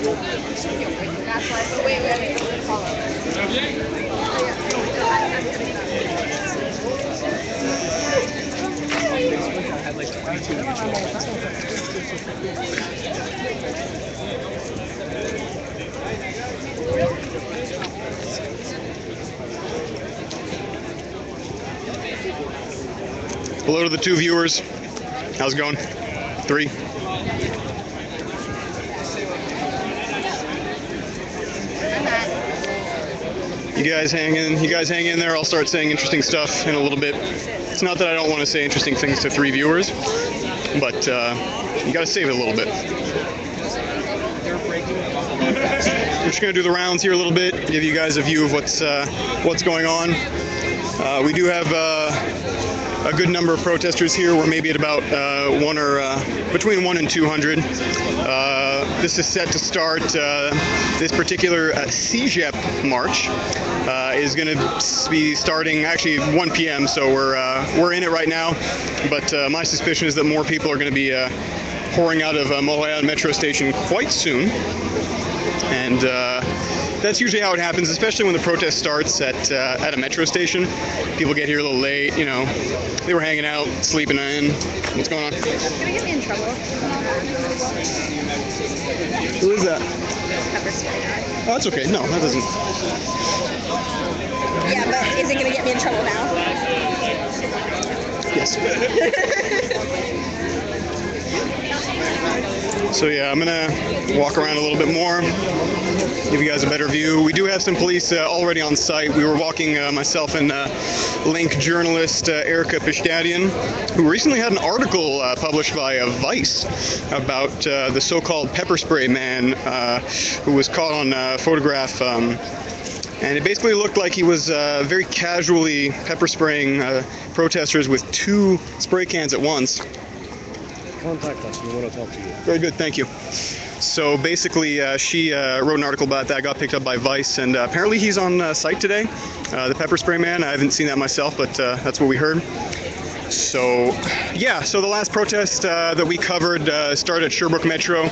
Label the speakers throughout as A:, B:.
A: That's why. Wait, follow.
B: I had like 22
C: Hello to the 2 viewers. How's it going? 3. You guys hang in there. I'll start saying interesting stuff in a little bit. It's not that I don't want to say interesting things to 3 viewers, but you gotta save it a little bit. We're just gonna do the rounds here a little bit, give you guys a view of what's going on. We do have a good number of protesters here. We're maybe at about between 1 and 200. This is set to start. This particular CEGEP march is going to be starting actually 1 p.m. So we're in it right now. But my suspicion is that more people are going to be pouring out of Montreal metro station quite soon. And that's usually how it happens, especially when the protest starts at a metro station. People get here a little late, you know. They were hanging out, sleeping in. What's going on?
A: Can I get me in trouble?
C: Who is that?
A: Pepper spray.
C: Oh, that's okay. No, that doesn't.
A: Yeah, but is it going to get me in trouble now?
C: Yes. So yeah, I'm gonna walk around a little bit more, give you guys a better view. We do have some police already on site. We were walking, myself and Link journalist Erica Pishtadian, who recently had an article published by Vice about the so-called pepper spray man who was caught on photograph. And it basically looked like he was very casually pepper spraying protesters with 2 spray cans at once.
B: Contact us, we want to talk to you.
C: Very good, thank you. So basically, she wrote an article about that, got picked up by Vice, and apparently he's on site today, the pepper spray man. I haven't seen that myself, but that's what we heard. So, yeah, so the last protest that we covered started at Sherbrooke Metro,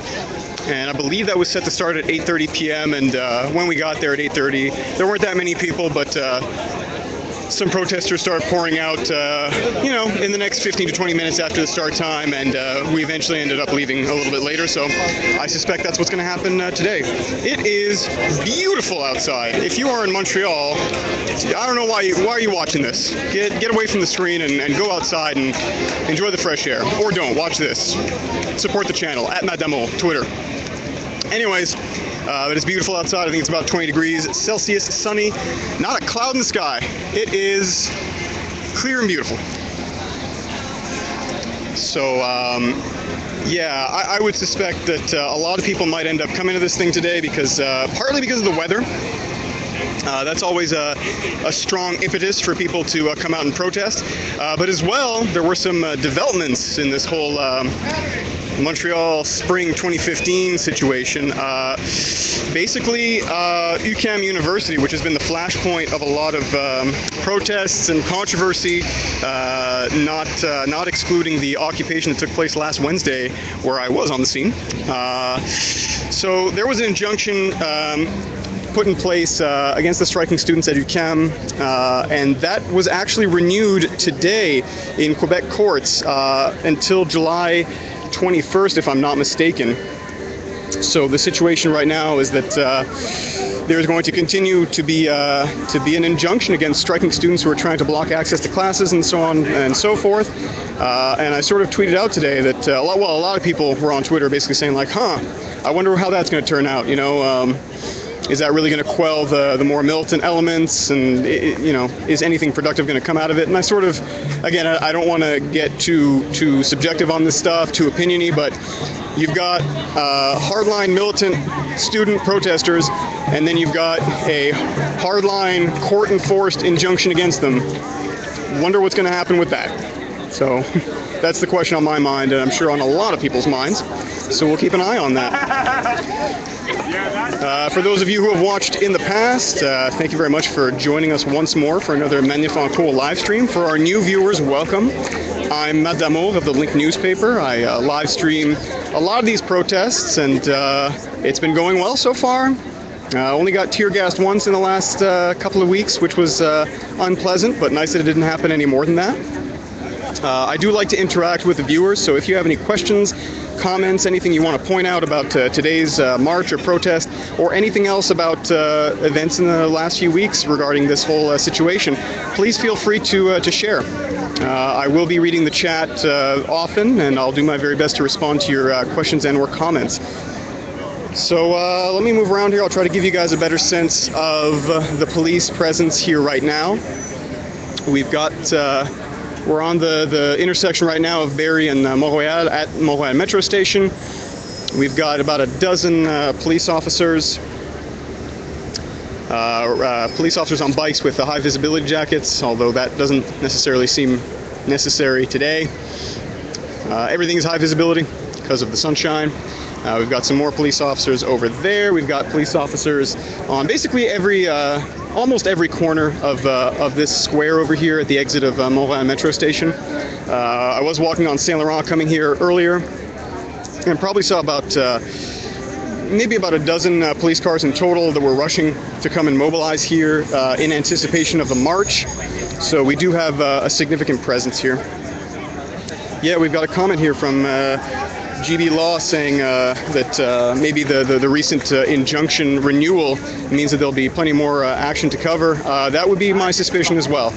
C: and I believe that was set to start at 8:30 p.m., and when we got there at 8:30, there weren't that many people, but some protesters started pouring out, you know, in the next 15 to 20 minutes after the start time, and we eventually ended up leaving a little bit later, so I suspect that's what's going to happen today. It is beautiful outside. If you are in Montreal, I don't know why are you watching this? Get away from the screen and go outside and enjoy the fresh air. Or don't. Watch this. Support the channel, @Madamo, Twitter. Anyways, but it's beautiful outside. I think it's about 20 degrees Celsius, sunny, not a cloud in the sky. It is clear and beautiful. So, yeah, I would suspect that a lot of people might end up coming to this thing today because, partly because of the weather. That's always a strong impetus for people to come out and protest. But as well, there were some developments in this whole Montreal Spring 2015 situation. Basically, UQAM University, which has been the flashpoint of a lot of protests and controversy, not excluding the occupation that took place last Wednesday, where I was on the scene. So there was an injunction put in place against the striking students at UQAM, and that was actually renewed today in Quebec courts until July 21st, if I'm not mistaken. So the situation right now is that there's going to continue to be an injunction against striking students who are trying to block access to classes and so on and so forth. And I sort of tweeted out today that a lot of people were on Twitter basically saying like, I wonder how that's going to turn out. You know, is that really going to quell the more militant elements, and you know, is anything productive going to come out of it? And I sort of, again, I don't want to get too subjective on this stuff, too opiniony, but you've got hardline militant student protesters, and then you've got a hardline court-enforced injunction against them. Wonder what's going to happen with that. So that's the question on my mind, and I'm sure on a lot of people's minds. So we'll keep an eye on that. For those of you who have watched in the past, thank you very much for joining us once more for another MANIFENCOURS live stream. For our new viewers, welcome. I'm Matt Damour of the Link newspaper. I live stream a lot of these protests, and it's been going well so far. Only got tear gassed once in the last couple of weeks, which was unpleasant, but nice that it didn't happen any more than that. I do like to interact with the viewers, so if you have any questions, comments, anything you want to point out about today's march or protest, or anything else about events in the last few weeks regarding this whole situation, please feel free to share. I will be reading the chat often, and I'll do my very best to respond to your questions and/or comments. So let me move around here. I'll try to give you guys a better sense of the police presence here right now. We've got, we're on the intersection right now of Barrie and Montreal at Montreal Metro Station. We've got about a dozen police officers on bikes with the high visibility jackets, although that doesn't necessarily seem necessary today. Everything is high visibility because of the sunshine. We've got some more police officers over there. We've got police officers on basically almost every corner of this square over here at the exit of Montreal Metro Station. I was walking on Saint Laurent coming here earlier, and probably saw about maybe about a dozen police cars in total that were rushing to come and mobilize here in anticipation of the march. So we do have a significant presence here. Yeah, we've got a comment here from GB Law saying that maybe the recent injunction renewal means that there'll be plenty more action to cover. That would be my suspicion as well.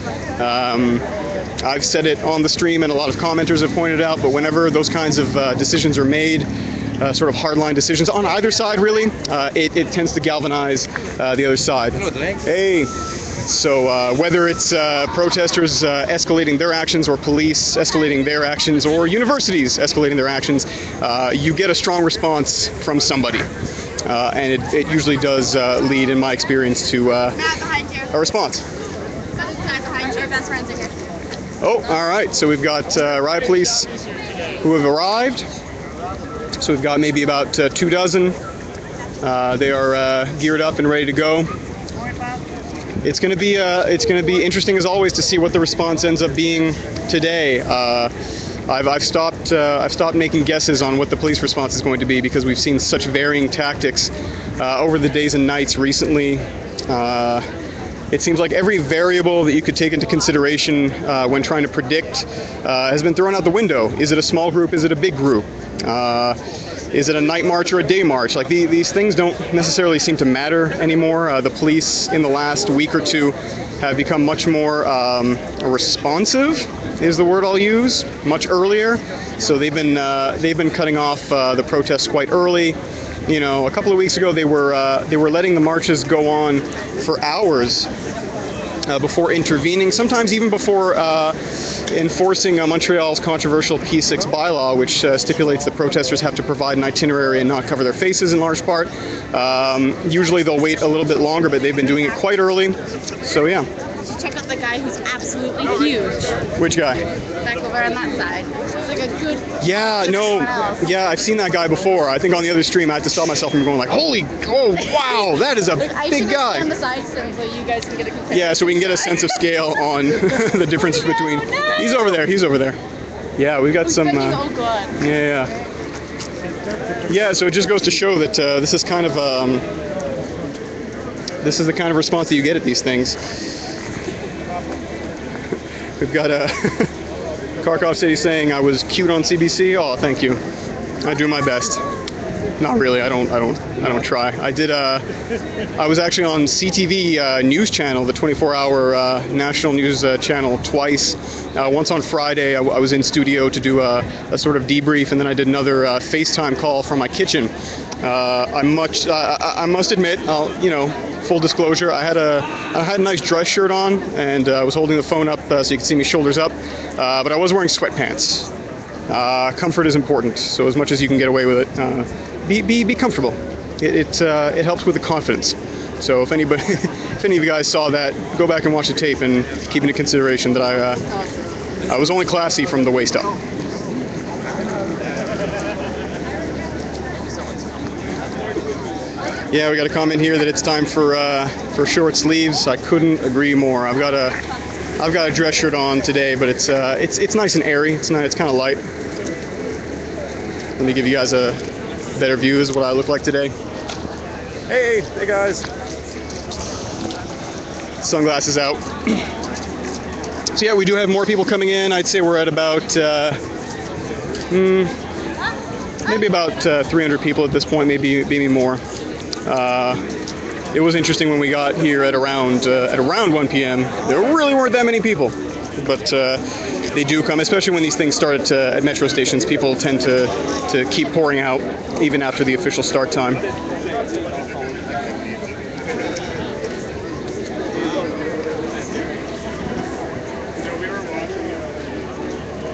C: I've said it on the stream, and a lot of commenters have pointed out, but whenever those kinds of decisions are made, sort of hardline decisions on either side, really, it tends to galvanize the other side. Hey. So whether it's protesters escalating their actions, or police escalating their actions, or universities escalating their actions, you get a strong response from somebody. And it usually does lead, in my experience, to a response. Oh, all right. So we've got riot police who have arrived. So we've got maybe about 2 dozen. They are geared up and ready to go. It's going to be interesting as always to see what the response ends up being today. I've stopped making guesses on what the police response is going to be, because we've seen such varying tactics over the days and nights recently. It seems like every variable that you could take into consideration when trying to predict has been thrown out the window. Is it a small group? Is it a big group? Is it a night march or a day march? Like these things don't necessarily seem to matter anymore. The police in the last week or two have become much more responsive, is the word I'll use, much earlier. So they've been cutting off the protests quite early. You know, a couple of weeks ago they were letting the marches go on for hours before intervening, sometimes even before enforcing Montreal's controversial P6 bylaw, which stipulates that protesters have to provide an itinerary and not cover their faces in large part. Usually they'll wait a little bit longer, but they've been doing it quite early. So yeah.
A: Check out the guy who's absolutely huge.
C: Which guy?
A: Back over on that side. It's like a good.
C: Yeah, no. Yeah, I've seen that guy before. I think on the other stream I had to stop myself from going like, oh wow, that is a big guy.
A: On the side so you guys can get a comparison.
C: Yeah, so we can get a sense of scale on the difference between. He's over there. He's over there. Yeah, we've got some. Yeah. Yeah, so it just goes to show that this is kind of this is the kind of response that you get at these things. We've got Kharkov City saying I was cute on CBC. Oh, thank you. I do my best. Not really. I don't try. I was actually on CTV news channel, the 24-hour national news channel, twice. Once on Friday, I was in studio to do a sort of debrief, and then I did another FaceTime call from my kitchen. I must admit, full disclosure, I had a nice dress shirt on, and I was holding the phone up so you could see me shoulders up, but I was wearing sweatpants. Comfort is important, so as much as you can get away with it, be comfortable. It helps with the confidence. So if any of you guys saw that, go back and watch the tape and keep into consideration that I was only classy from the waist up. Yeah, we got a comment here that it's time for short sleeves. I couldn't agree more. I've got a dress shirt on today, but it's nice and airy. It's kind of light. Let me give you guys a better view of what I look like today. Hey guys. Sunglasses out. So yeah, we do have more people coming in. I'd say we're at about maybe about 300 people at this point, maybe more. It was interesting when we got here at around 1 p.m. There really weren't that many people, but they do come, especially when these things start at metro stations. People tend to keep pouring out even after the official start time.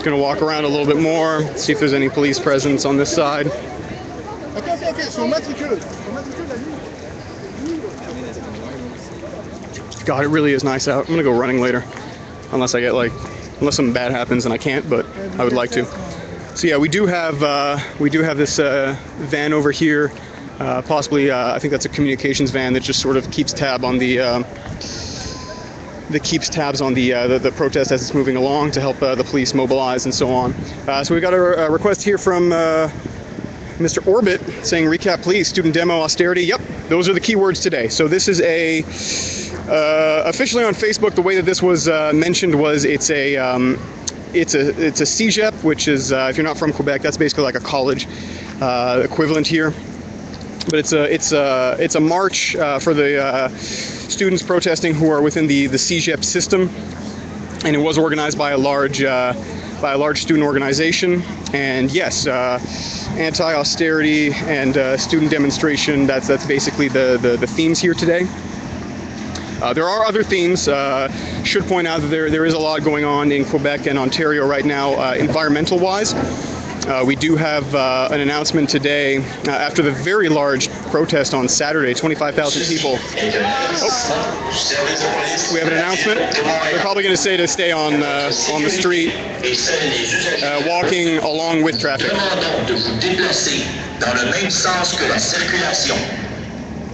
C: Gonna walk around a little bit more, see if there's any police presence on this side. God, it really is nice out. I'm gonna go running later, unless unless something bad happens and I can't, but I would like to. So yeah, we do have this van over here. Possibly, I think that's a communications van that just sort of keeps tabs on the protest as it's moving along to help the police mobilize and so on. So we got a request here from Mr. Orbit saying, recap please, student demo, austerity. Yep, those are the keywords today. So this is officially on Facebook, the way that this was mentioned was it's a CEGEP, which is, if you're not from Quebec, that's basically like a college equivalent here. But it's a march for the students protesting who are within the CEGEP system, and it was organized by a large student organization. And yes, anti-austerity and student demonstration. That's basically the themes here today. There are other themes. Should point out that there is a lot going on in Quebec and Ontario right now, environmental-wise. We do have an announcement today after the very large protest on Saturday, 25,000 people. Oh, we have an announcement. They're probably going to say to stay on the street, walking along with traffic.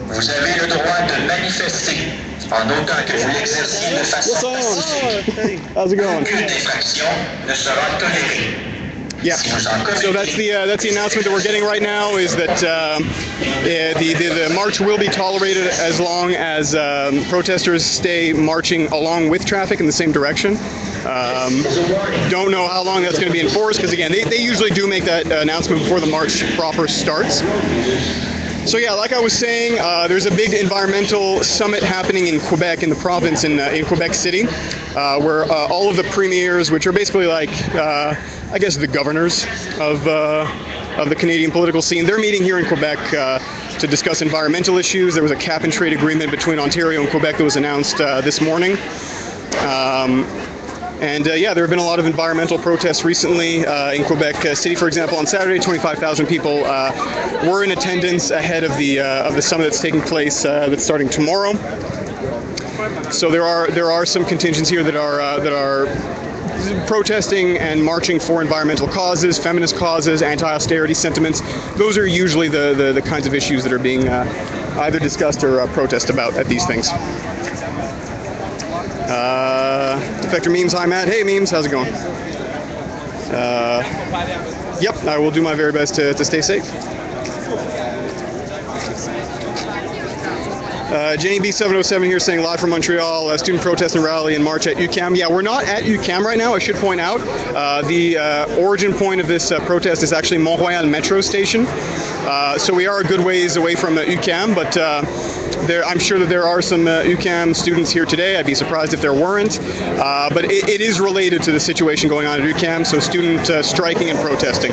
D: Vous avez le droit de manifester en autant que vous l'exerciez de façon pacifique.
C: How's it going?
D: Aucune infraction ne sera tolérée.
C: Yeah. So that's the announcement that we're getting right now, is that the march will be tolerated as long as protesters stay marching along with traffic in the same direction. Don't know how long that's going to be enforced, because again, they usually do make that announcement before the march proper starts. So yeah, like I was saying, there's a big environmental summit happening in Quebec, in the province, in Quebec City, where all of the premiers, which are basically like, I guess, the governors of the Canadian political scene, they're meeting here in Quebec to discuss environmental issues. There was a cap and trade agreement between Ontario and Quebec that was announced this morning. Yeah, there have been a lot of environmental protests recently in Quebec City. For example, on Saturday, 25,000 people were in attendance ahead of the summit that's taking place, that's starting tomorrow. So there are some contingents here that are protesting and marching for environmental causes, feminist causes, anti-austerity sentiments. Those are usually the kinds of issues that are being either discussed or protested about at these things. Defector Memes, hi Matt. Hey Memes, how's it going? Yep, I will do my very best to stay safe. Jenny B707 here saying live from Montreal, student protest and rally and march at UQAM. Yeah, we're not at UQAM right now, I should point out. The origin point of this protest is actually Montreal metro station. So we are a good ways away from UQAM, but I'm sure that there are some UQAM students here today. I'd be surprised if there weren't. But it is related to the situation going on at UQAM, so student striking and protesting.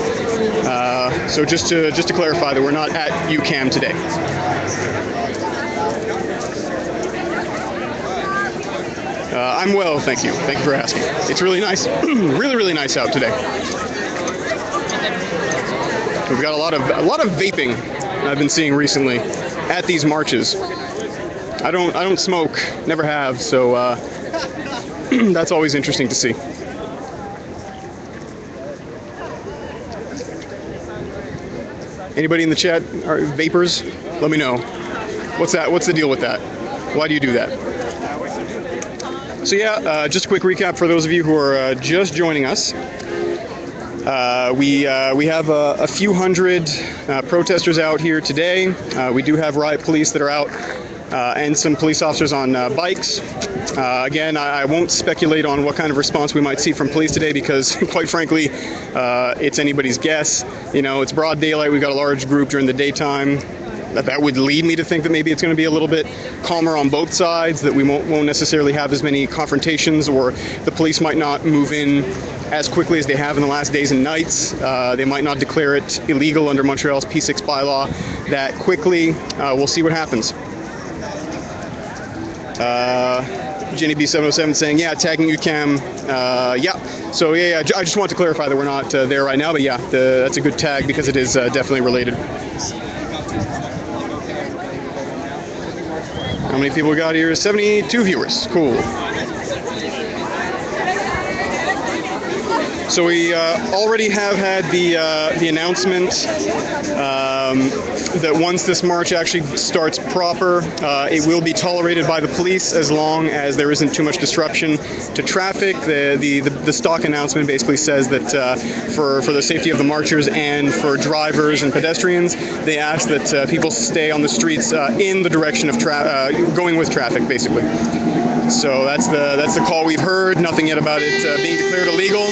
C: So just to clarify that we're not at UQAM today. I'm well, thank you. Thank you for asking. It's really nice, really nice out today. We've got a lot of vaping I've been seeing recently at these marches. I don't smoke, never have, so that's always interesting to see. Anybody in the chat are vapors? Let me know. What's that? What's the deal with that? Why do you do that? So yeah, just a quick recap for those of you who are just joining us. We have a few hundred protesters out here today. We do have riot police that are out and some police officers on bikes. Again, I won't speculate on what kind of response we might see from police today because, quite frankly, it's anybody's guess. You know, it's broad daylight. We've got a large group during the daytime. That would lead me to think that maybe it's going to be a little bit calmer on both sides, that we won't necessarily have as many confrontations, or the police might not move in as quickly as they have in the last days and nights. They might not declare it illegal under Montreal's P6 bylaw that quickly. We'll see what happens. Jenny B707 saying, yeah, tagging UCAM. Yeah. So yeah, I just want to clarify that we're not there right now, but yeah, that's a good tag because it is definitely related. How many people we got here? 72 viewers. Cool. So we already have had the announcement that once this march actually starts proper, it will be tolerated by the police as long as there isn't too much disruption to traffic. The stock announcement basically says that for the safety of the marchers and for drivers and pedestrians, they ask that people stay on the streets in the direction of going with traffic, basically. So that's the call we've heard. Nothing yet about it being declared illegal.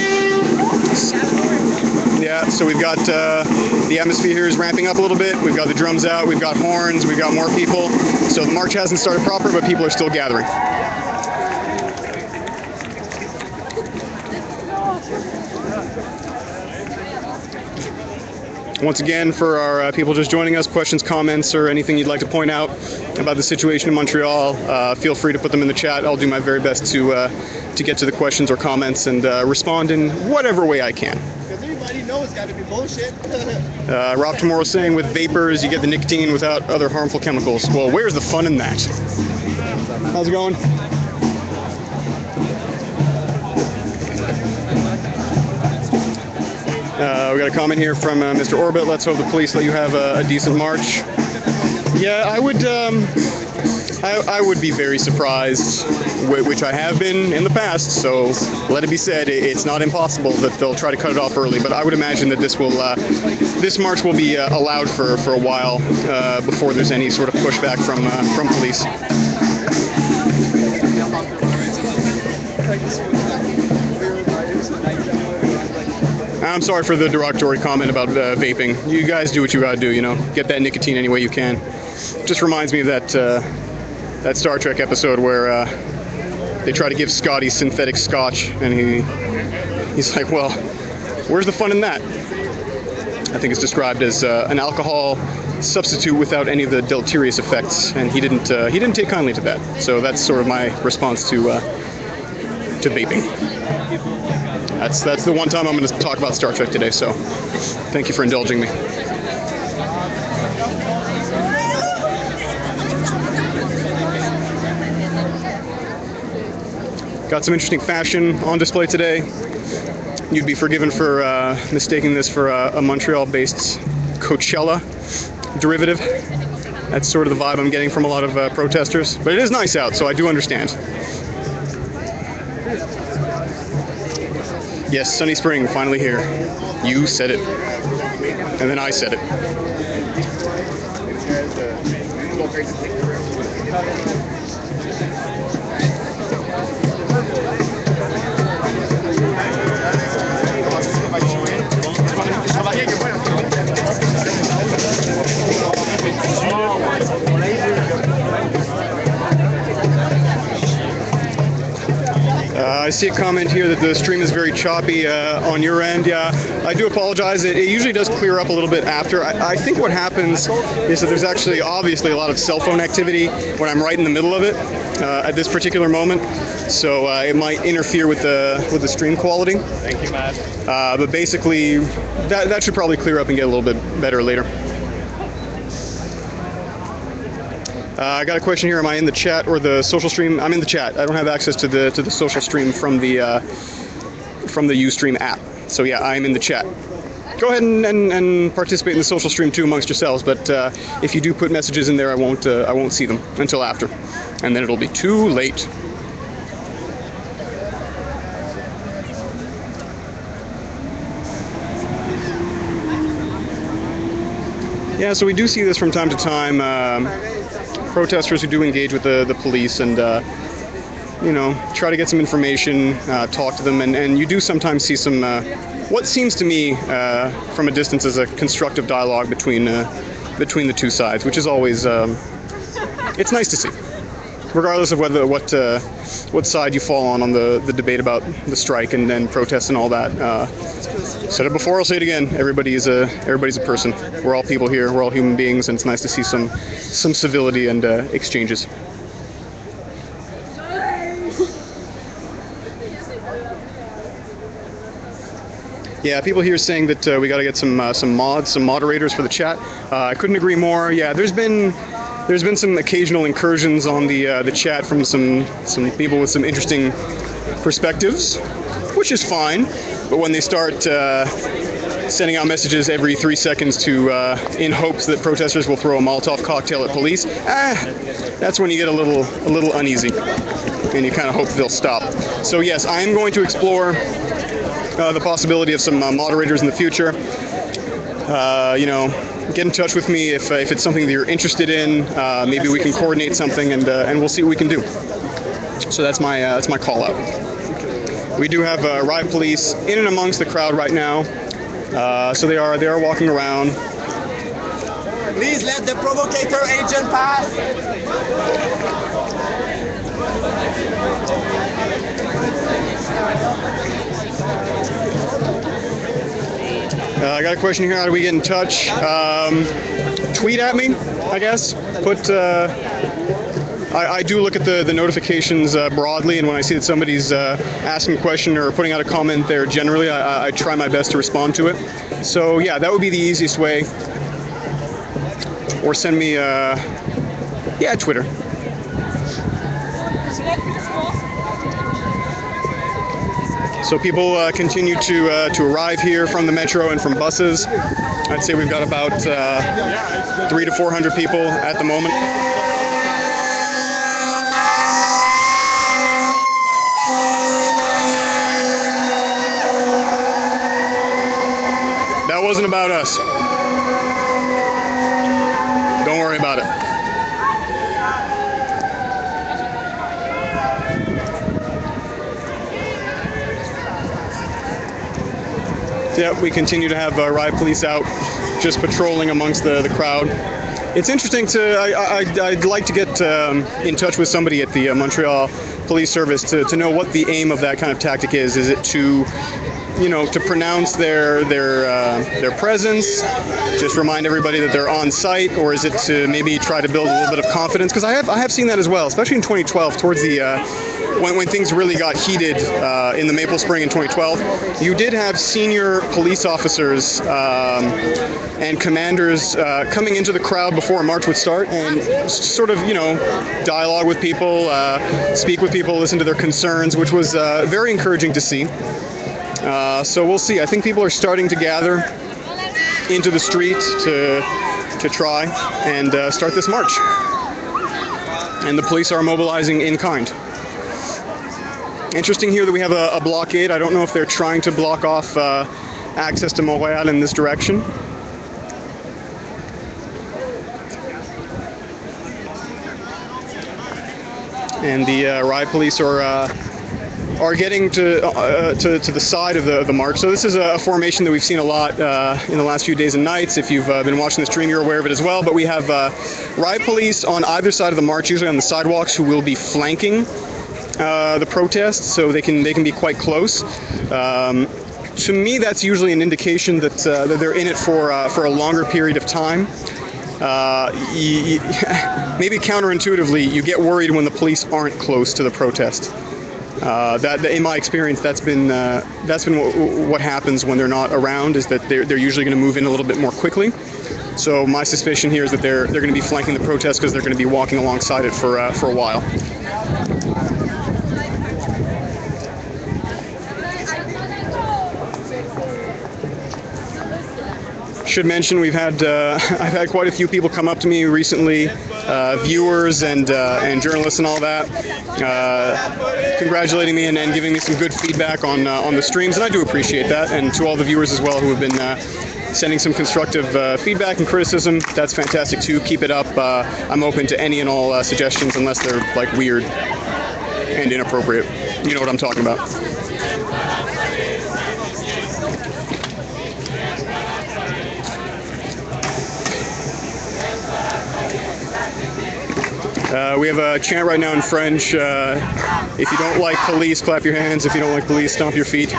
C: Yeah, so we've got the atmosphere here is ramping up a little bit. We've got the drums out, we've got horns, we've got more people. So the march hasn't started proper, but people are still gathering. Once again, for our people just joining us, questions, comments, or anything you'd like to point out about the situation in Montreal, feel free to put them in the chat. I'll do my very best to get to the questions or comments and respond in whatever way I can.
B: Because everybody knows it's got to be bullshit.
C: Rob Tomorrow saying with vapors, you get the nicotine without other harmful chemicals. Well, where's the fun in that? How's it going? We got a comment here from Mr. Orbit. Let's hope the police let you have a decent march. Yeah, I would be very surprised, which I have been in the past. So let it be said, it's not impossible that they'll try to cut it off early. But I would imagine that this march will be allowed for a while before there's any sort of pushback from police. I'm sorry for the derogatory comment about vaping. You guys do what you gotta do, you know. Get that nicotine any way you can. Just reminds me of that Star Trek episode where they try to give Scotty synthetic scotch, and he's like, well, where's the fun in that? I think it's described as an alcohol substitute without any of the deleterious effects, and he didn't take kindly to that. So that's sort of my response to vaping. That's the one time I'm going to talk about Star Trek today, so thank you for indulging me. Got some interesting fashion on display today. You'd be forgiven for mistaking this for a Montreal-based Coachella derivative. That's sort of the vibe I'm getting from a lot of protesters. But it is nice out, so I do understand. Yes, sunny spring, finally here. You said it. And then I said it. I see a comment here that the stream is very choppy on your end. Yeah, I do apologize. It usually does clear up a little bit after. I think what happens is that there's actually obviously a lot of cell phone activity when I'm right in the middle of it at this particular moment. So it might interfere with the stream quality.
B: Thank you, Matt.
C: But basically, that should probably clear up and get a little bit better later. I got a question here. Am I in the chat or the social stream? I'm in the chat. I don't have access to the social stream from the Ustream app. So yeah, I'm in the chat. go ahead and participate in the social stream too amongst yourselves. But if you do put messages in there, I won't see them until after, and then it'll be too late. Yeah, so we do see this from time to time. Protesters who do engage with the police and you know, try to get some information, talk to them, and you do sometimes see some what seems to me from a distance as a constructive dialogue between the two sides, which is always it's nice to see, regardless of what side you fall on the debate about the strike and protests and all that. Said it before, I'll say it again. Everybody's a person. We're all people here. We're all human beings, and it's nice to see some civility and exchanges. Yeah, people here saying that we got to get some moderators for the chat. I couldn't agree more. Yeah, there's been some occasional incursions on the chat from some people with some interesting perspectives, which is fine. But when they start sending out messages every 3 seconds to in hopes that protesters will throw a Molotov cocktail at police, that's when you get a little uneasy, and you kind of hope they'll stop. So yes, I am going to explore the possibility of some moderators in the future. You know, get in touch with me if it's something that you're interested in. Maybe we can coordinate something, and we'll see what we can do. So that's my call out. We do have riot police in and amongst the crowd right now, so they are walking around.
B: Please let the provocator agent pass.
C: I got a question here. How do we get in touch? Tweet at me, I guess. I do look at the notifications broadly, and when I see that somebody's asking a question or putting out a comment there, generally I try my best to respond to it. So yeah, that would be the easiest way. Or send me, yeah, Twitter. So people continue to arrive here from the metro and from buses. I'd say we've got about 300 to 400 people at the moment. That wasn't about us. Don't worry about it. Yeah, we continue to have riot police out just patrolling amongst the crowd. It's interesting I'd like to get in touch with somebody at the Montreal Police Service to know what the aim of that kind of tactic is. Is it to, you know, to pronounce their presence, just remind everybody that they're on site, or is it to maybe try to build a little bit of confidence? Because I have seen that as well, especially in 2012, towards the when things really got heated in the Maple Spring in 2012. You did have senior police officers and commanders coming into the crowd before a march would start and sort of, you know, dialogue with people, speak with people, listen to their concerns, which was very encouraging to see. So we'll see. I think people are starting to gather into the street to try and start this march. And the police are mobilizing in kind. Interesting here that we have a blockade. I don't know if they're trying to block off access to Montreal in this direction. And the riot police are getting to the side of the march. So this is a formation that we've seen a lot in the last few days and nights. If you've been watching the stream, you're aware of it as well. But we have riot police on either side of the march, usually on the sidewalks, who will be flanking the protests, so they can be quite close. To me, that's usually an indication that they're in it for a longer period of time. Maybe counterintuitively, you get worried when the police aren't close to the protest. That, in my experience, that's been what happens when they're not around. Is that they're usually going to move in a little bit more quickly. So my suspicion here is that they're going to be flanking the protest because they're going to be walking alongside it for a while. Should mention we've had I've had quite a few people come up to me recently, viewers and journalists and all that, congratulating me and giving me some good feedback on the streams, and I do appreciate that. And to all the viewers as well who have been sending some constructive feedback and criticism, that's fantastic too. Keep it up. I'm open to any and all suggestions, unless they're like weird and inappropriate. You know what I'm talking about. We have a chant right now in French. If you don't like police, clap your hands. If you don't like police, stomp your feet.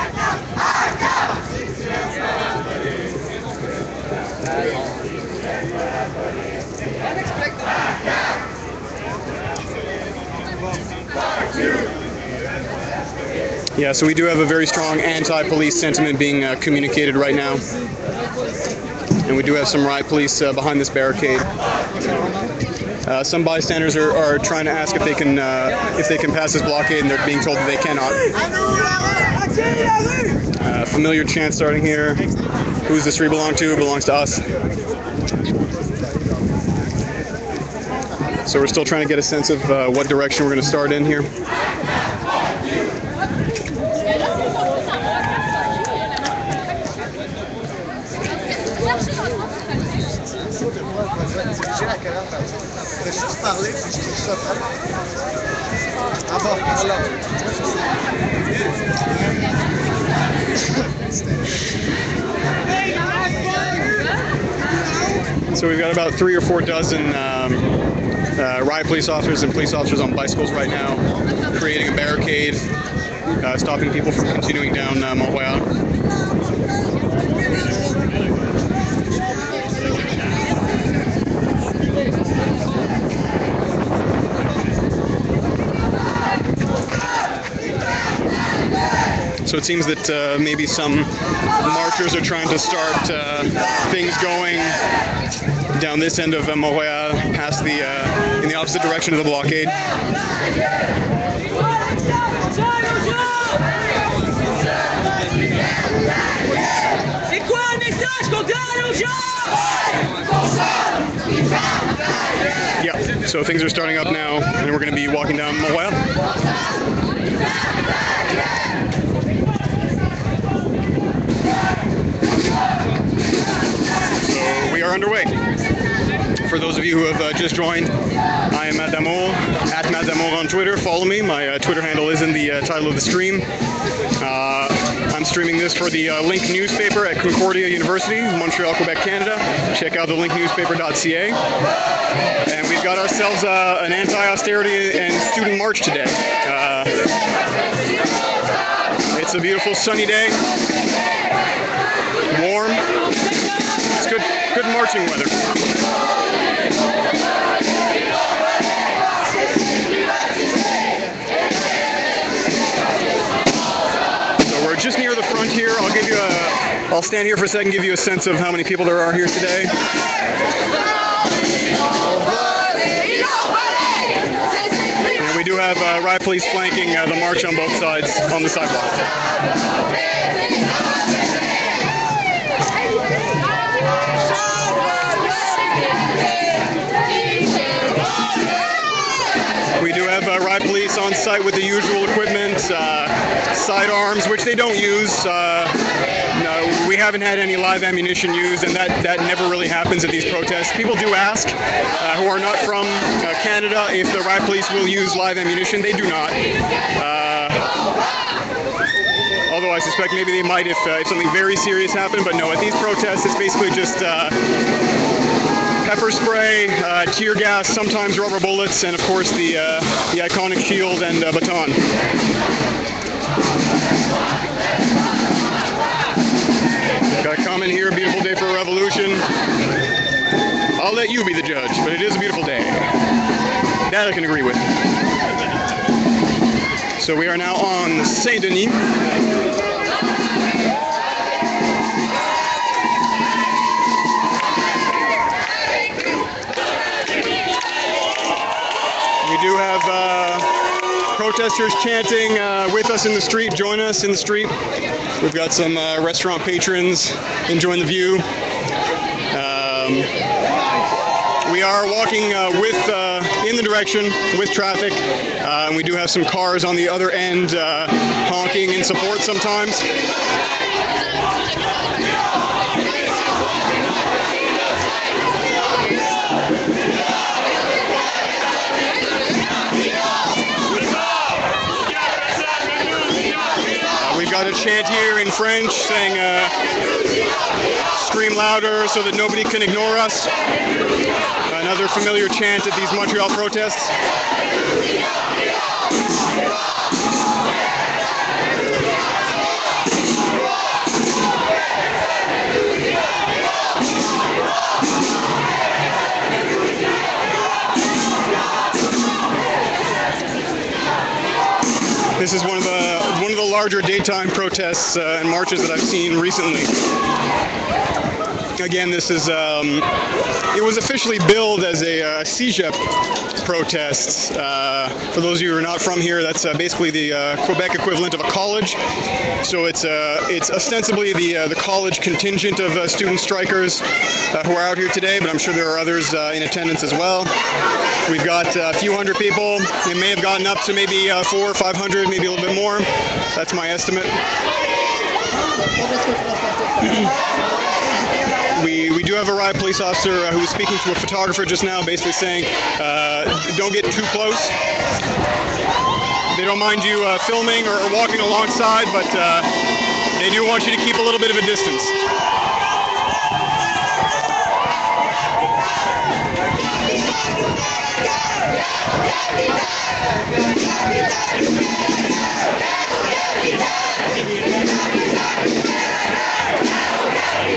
C: Yeah, so we do have a very strong anti-police sentiment being communicated right now. And we do have some riot police behind this barricade. Some bystanders are trying to ask if they can pass this blockade, and they're being told that they cannot. Familiar chant starting here. Who does this street belong to? It belongs to us. So we're still trying to get a sense of what direction we're going to start in here. So we've got about 3 or 4 dozen riot police officers and police officers on bicycles right now, creating a barricade, stopping people from continuing down Montreal. So it seems that maybe some marchers are trying to start things going down this end of Montreal, past the in the opposite direction of the blockade. Yeah, so things are starting up now, and we're going to be walking down Montreal. So we are underway. For those of you who have just joined, I am Matt Damour, at Matt Damour on Twitter. Follow me. My Twitter handle is in the title of the stream. I'm streaming this for the Link newspaper at Concordia University, Montreal, Quebec, Canada. Check out the linknewspaper.ca. And we've got ourselves an anti-austerity and student march today. It's a beautiful sunny day, warm. It's good marching weather. So we're just near the front here. I'll stand here for a second, give you a sense of how many people there are here today. And we do have riot police flanking the march on both sides on the sidewalk. We do have riot police on site with the usual equipment, sidearms, which they don't use. No, we haven't had any live ammunition used, and that never really happens at these protests. People do ask, who are not from Canada, if the riot police will use live ammunition. They do not. Although I suspect maybe they might if something very serious happened, but no, at these protests it's basically just pepper spray, tear gas, sometimes rubber bullets, and of course the iconic shield and baton. Got a comment here, beautiful day for a revolution. I'll let you be the judge, but it is a beautiful day. That I can agree with. So we are now on Saint-Denis. We do have protesters chanting with us in the street. Join us in the street. We've got some restaurant patrons enjoying the view. We are walking in the direction with traffic, and we do have some cars on the other end honking in support sometimes. We've got a chant here in French saying, "Scream louder so that nobody can ignore us." Another familiar chant at these Montreal protests. This is one of the larger daytime protests and marches that I've seen recently. Again, this is it was officially billed as a CEGEP protest. For those of you who are not from here, that's basically the Quebec equivalent of a college. So it's ostensibly the college contingent of student strikers who are out here today, but I'm sure there are others in attendance as well. We've got a few hundred people. It may have gotten up to maybe 400 or 500, maybe a little bit more. That's my estimate. We do have a riot police officer who was speaking to a photographer just now, basically saying, don't get too close. They don't mind you filming or walking alongside, but they do want you to keep a little bit of a distance.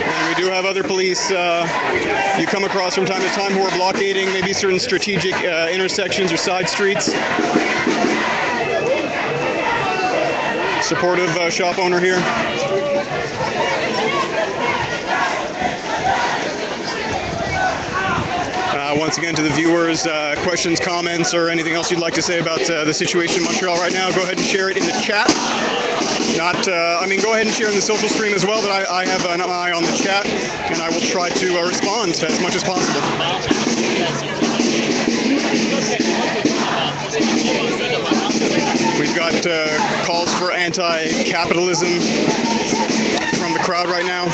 C: And we do have other police you come across from time to time who are blockading maybe certain strategic intersections or side streets. Supportive shop owner here. Once again, to the viewers, questions, comments, or anything else you'd like to say about the situation in Montreal right now, go ahead and share it in the chat. Go ahead and share in the social stream as well, but I have an eye on the chat, and I will try to respond as much as possible. We've got calls for anti-capitalism from the crowd right now.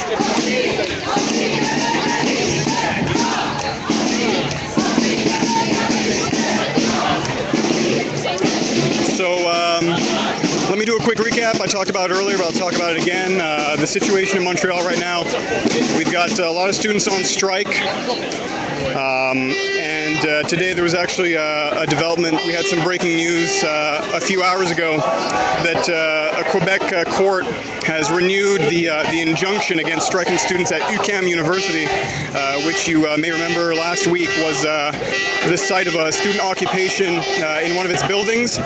C: So let me do a quick recap. I talked about it earlier, but I'll talk about it again. The situation in Montreal right now, we've got a lot of students on strike. And today there was actually a development. We had some breaking news a few hours ago that a Quebec court has renewed the injunction against striking students at UQAM University, which you may remember last week was the site of a student occupation in one of its buildings.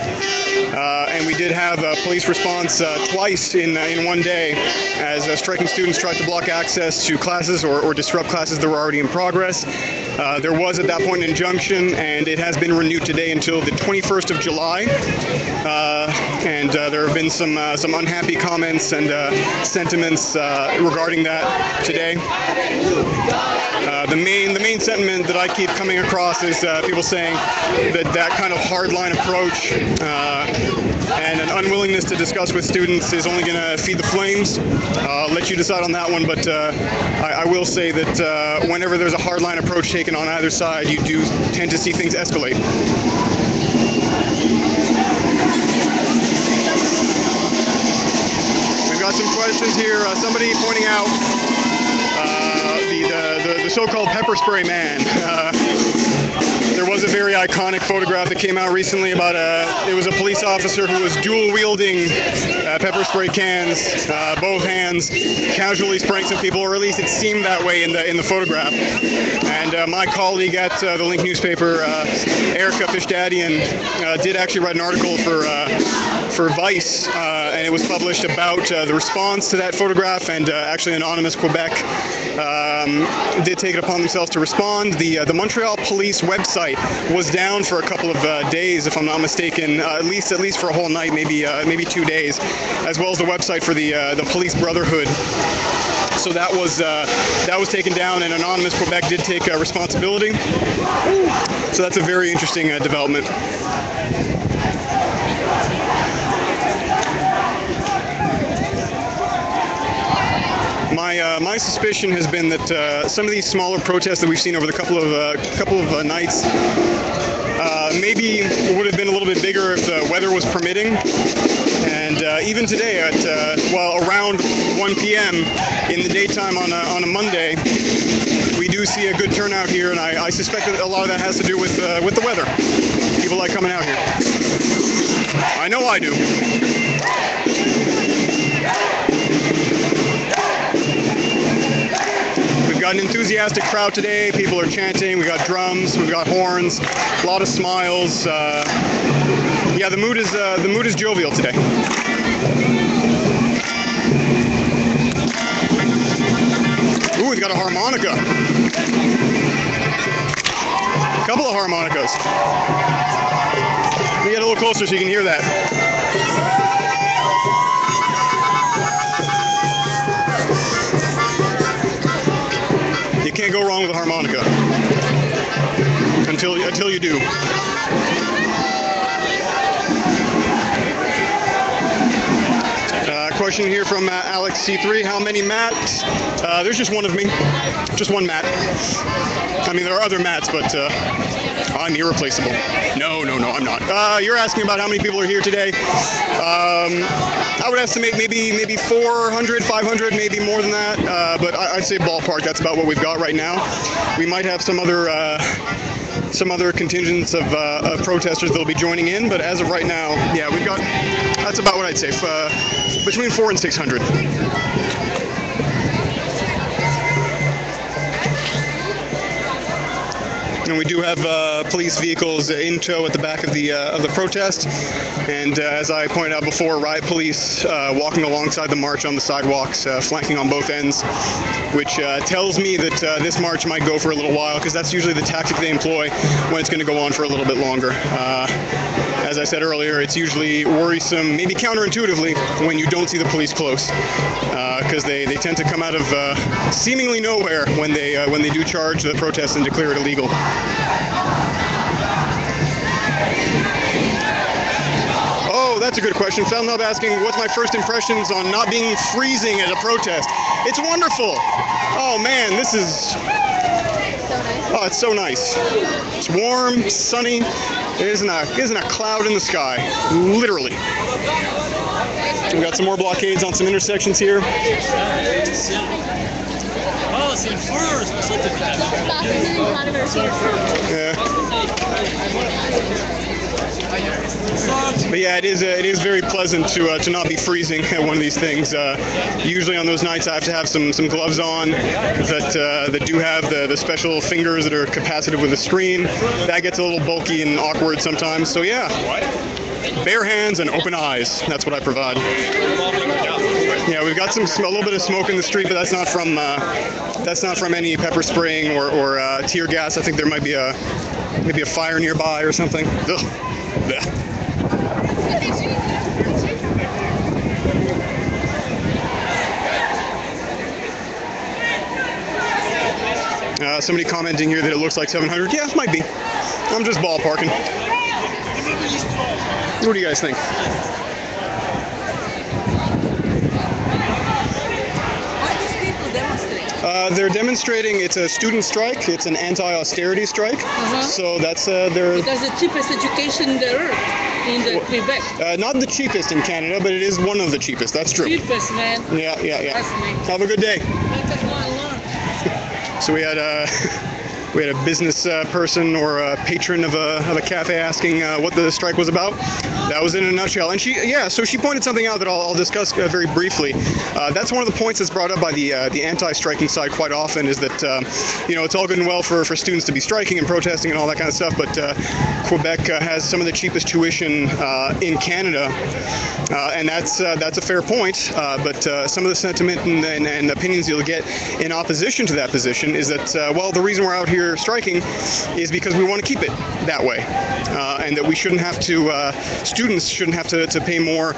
C: And we did have a police response twice in one day as striking students tried to block access to classes or disrupt classes that were already in progress. There was at that point an injunction, and it has been renewed today until the 21st of July. And there have been some unhappy comments and sentiments regarding that today. The main sentiment that I keep coming across is people saying that kind of hardline approach and an unwillingness to discuss with students is only going to feed the flames. I'll let you decide on that one, but I will say that whenever there's a hardline approach taken on either side, you do tend to see things escalate. We've got some questions here. Somebody pointing out the so-called pepper spray man. There was a very iconic photograph that came out recently about it was a police officer who was dual-wielding pepper spray cans, both hands, casually spraying some people, or at least it seemed that way in the photograph. And my colleague at the Link newspaper, Erica Fishdadian, did actually write an article for Vice, and it was published about the response to that photograph, and actually Anonymous Quebec did take it upon themselves to respond. The Montreal police website was down for a couple of days, if I'm not mistaken, at least for a whole night, maybe 2 days, as well as the website for the Police Brotherhood. So that was taken down, and Anonymous Quebec did take responsibility. So that's a very interesting development. My suspicion has been that some of these smaller protests that we've seen over the couple of nights maybe would have been a little bit bigger if the weather was permitting. And even today at around 1 p.m. in the daytime on a Monday, we do see a good turnout here, and I suspect that a lot of that has to do with the weather. People like coming out here. I know I do. We've got an enthusiastic crowd today. People are chanting. We got drums. We've got horns. A lot of smiles. Yeah, the mood is jovial today. Ooh, we've got a harmonica. A couple of harmonicas. Let me get a little closer so you can hear that. You can't go wrong with a harmonica until you do. Question here from Alex C3. How many mats? There's just one of me. Just one mat. I mean, there are other mats, but I'm irreplaceable. No, I'm not. You're asking about how many people are here today. I would estimate maybe 400, 500, maybe more than that. But I'd say ballpark. That's about what we've got right now. We might have some other contingents of protesters that'll be joining in, but as of right now, yeah, we've got. That's about what I'd say. Between 400 and 600. And we do have police vehicles in tow at the back of the protest. And as I pointed out before, riot police walking alongside the march on the sidewalks, flanking on both ends, which tells me that this march might go for a little while, because that's usually the tactic they employ when it's going to go on for a little bit longer. As I said earlier, it's usually worrisome, maybe counterintuitively, when you don't see the police close, because they tend to come out of seemingly nowhere when they do charge the protest and declare it illegal. Oh, that's a good question. Felnub asking, what's my first impressions on not being freezing at a protest? It's wonderful. Oh man, this is... Oh, it's so nice. It's warm, sunny. There isn't a cloud in the sky, literally. We got some more blockades on some intersections here. But yeah, it is very pleasant to not be freezing at one of these things. Usually on those nights I have to have some gloves on that do have the special fingers that are capacitive with the screen. That gets a little bulky and awkward sometimes. So yeah, bare hands and open eyes. That's what I provide. Yeah, we've got a little bit of smoke in the street, but that's not from any pepper spraying or tear gas. I think there might be maybe a fire nearby or something. Ugh. Somebody commenting here that it looks like 700. Yeah, it might be. I'm just ballparking. What do you guys think? They're demonstrating. It's a student strike. It's an anti-austerity strike. So that's their.
E: It has the cheapest education there in Quebec.
C: Not the cheapest in Canada, but it is one of the cheapest. That's true.
E: Cheapest, man.
C: Yeah. Have a good day. So we had a business person or a patron of a cafe asking what the strike was about. That was in a nutshell. And so she pointed something out that I'll discuss very briefly. That's one of the points that's brought up by the anti-striking side quite often, is that it's all good and well for students to be striking and protesting and all that kind of stuff, but Quebec has some of the cheapest tuition in Canada, and that's a fair point. But some of the sentiment and opinions you'll get in opposition to that position is that the reason we're out here striking is because we want to keep it that way, and that we shouldn't have to. Students shouldn't have to pay more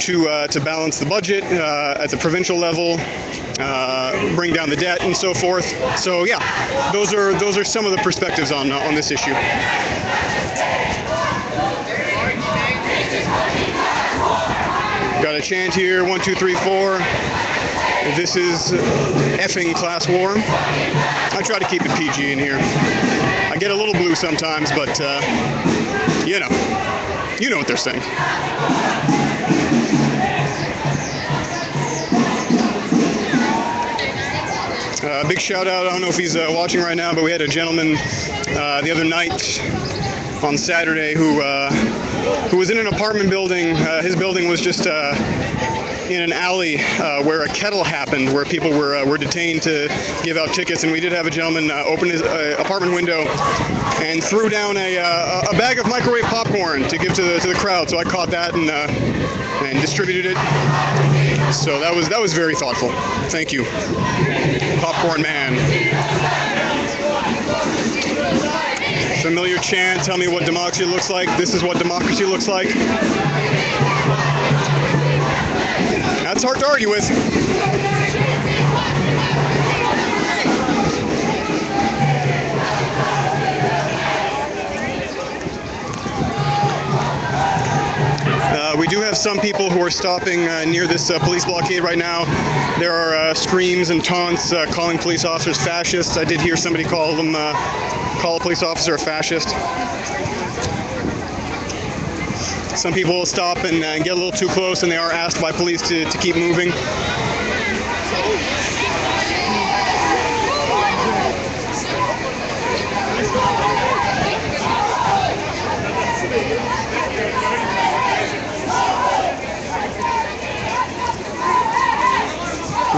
C: to balance the budget at the provincial level, bring down the debt, and so forth. So yeah, those are some of the perspectives on this issue. Got a chant here, 1, 2, 3, 4. This is effing class war. I try to keep it PG in here. I get a little blue sometimes, but you know what they're saying. Big shout out, I don't know if he's watching right now, but we had a gentleman the other night on Saturday who was in an apartment building. His building was just in an alley where a kettle happened, where people were detained to give out tickets, and we did have a gentleman open his apartment window and threw down a bag of microwave popcorn to give to the crowd. So I caught that and distributed it. So that was very thoughtful. Thank you, Popcorn Man. Familiar chant, tell me what democracy looks like. This is what democracy looks like. That's hard to argue with. We do have some people who are stopping near this police blockade right now. There are screams and taunts calling police officers fascists. I did hear somebody call a police officer a fascist. Some people will stop and get a little too close, and they are asked by police to keep moving.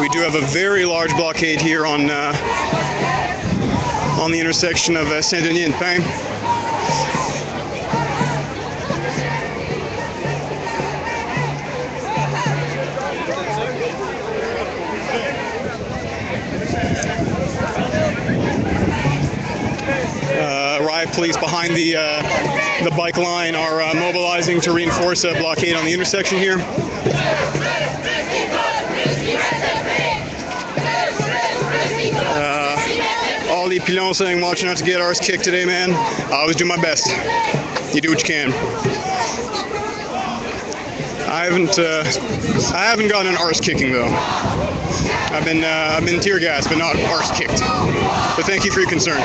C: We do have a very large blockade here on the intersection of Saint-Denis and Pain. Riot police behind the bike line are mobilizing to reinforce a blockade on the intersection here. All the pilons saying, watch not to get ours kicked today, man. I always do my best. You do what you can. I haven't gotten an arse kicking though. I've been tear gassed, but not arse kicked. But thank you for your concern.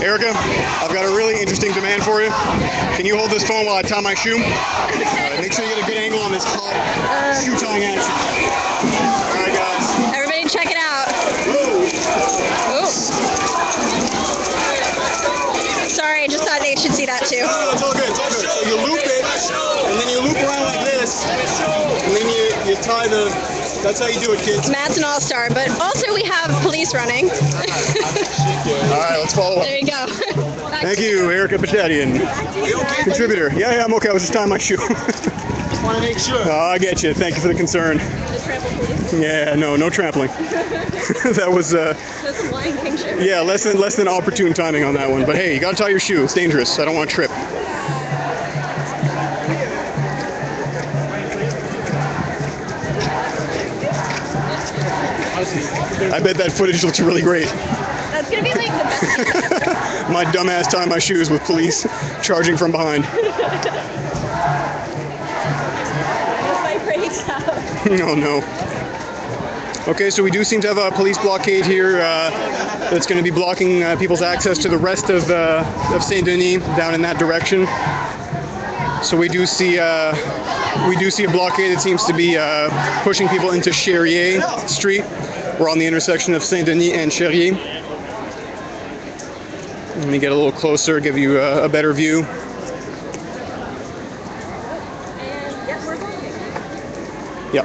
C: Erica, I've got a really interesting demand for you. Can you hold this phone while I tie my shoe? Make sure you get a good angle on this hot shoe tying action. All right, guys.
F: Everybody check it out. Ooh. Sorry, I just thought they should see that too.
C: No, it's all good, it's all good. So you loop it, and then you loop around like this, and then you tie the... That's how you do it, kids.
F: Matt's an all-star, but also we have police running.
C: All right, let's follow up.
F: There you go.
C: Thank you, Erica Pachadian, contributor. Yeah, I'm okay. I was just tying my shoe.
B: Just want to make sure.
C: Oh, I get you. Thank you for the concern.
F: The trample police.
C: Yeah, no trampling. That was
F: That's a lying picture.
C: yeah, less than opportune timing on that one. But hey, you gotta tie your shoe. It's dangerous. I don't want to trip. I bet that footage looks really great.
F: That's gonna be like the best.
C: My dumbass tying my shoes with police charging from behind.
F: My breaks out.
C: Oh no. Okay, so we do seem to have a police blockade here that's going to be blocking people's access to the rest of Saint-Denis down in that direction. So we do see a blockade that seems to be pushing people into Cherrier Street. We're on the intersection of Saint-Denis and Cherrier. Let me get a little closer, give you a better view. Yep.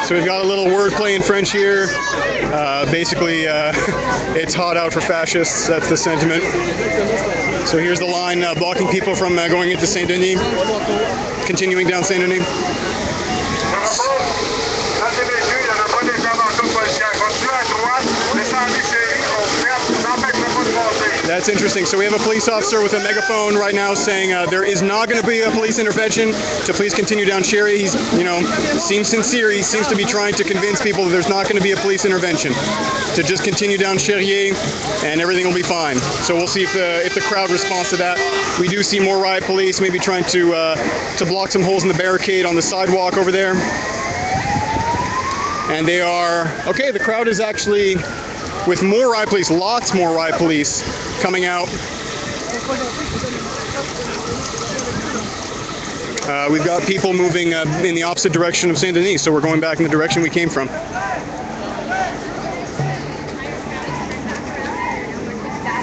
C: So we've got a little wordplay in French here. Basically, it's hot out for fascists. That's the sentiment. So here's the line blocking people from going into Saint-Denis, continuing down Saint-Denis. That's interesting. So we have a police officer with a megaphone right now saying there is not going to be a police intervention to please continue down Sherry. He's, seems sincere. He seems to be trying to convince people that there's not going to be a police intervention, to just continue down Cherrier and everything will be fine. So we'll see if the crowd responds to that. We do see more riot police maybe trying to block some holes in the barricade on the sidewalk over there. And they are, okay, the crowd is actually with more riot police, lots more riot police coming out. We've got people moving in the opposite direction of Saint Denis, so we're going back in the direction we came from.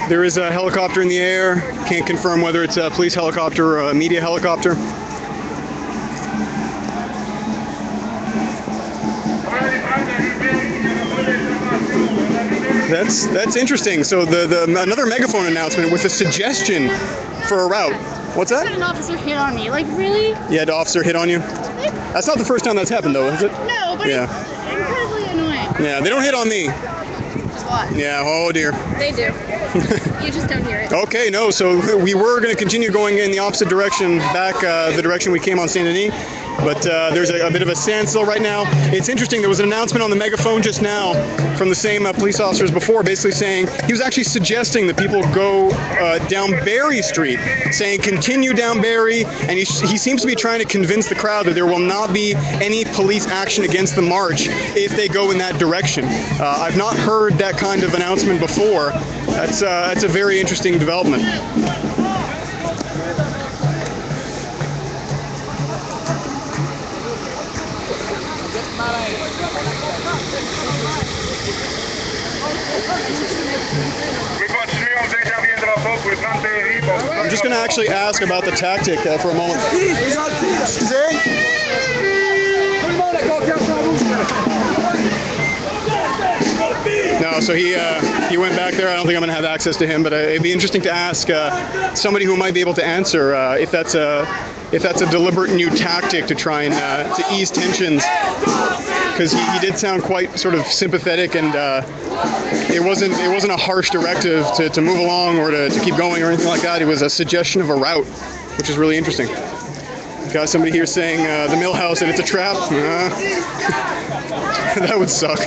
C: There is a helicopter in the air. Can't confirm whether it's a police helicopter or a media helicopter. That's interesting. So another megaphone announcement with a suggestion for a route. What's that?
A: An officer hit on me. Like, really?
C: Yeah, the officer hit on you? That's not the first time that's happened, though, is it?
A: No, but
C: yeah.
A: It's incredibly annoying.
C: Yeah, they don't hit on me.
A: What?
C: Yeah, oh dear.
F: They do. You just don't hear it.
C: Okay, no, so we were going to continue going in the opposite direction, back the direction we came on Saint Denis. But there's a bit of a standstill right now. It's interesting, there was an announcement on the megaphone just now from the same police officers before, basically saying, he was actually suggesting that people go down Barry Street, saying continue down Barry, and he seems to be trying to convince the crowd that there will not be any police action against the march if they go in that direction. I've not heard that kind of announcement before. That's a very interesting development. I'm just going to actually ask about the tactic for a moment. No, so he went back there. I don't think I'm going to have access to him, but it'd be interesting to ask somebody who might be able to answer if that's a deliberate new tactic to try and to ease tensions. Because he did sound quite sort of sympathetic, and it wasn't a harsh directive to move along or to keep going or anything like that. It was a suggestion of a route, which is really interesting. Got somebody here saying the mill house and it's a trap. That would suck.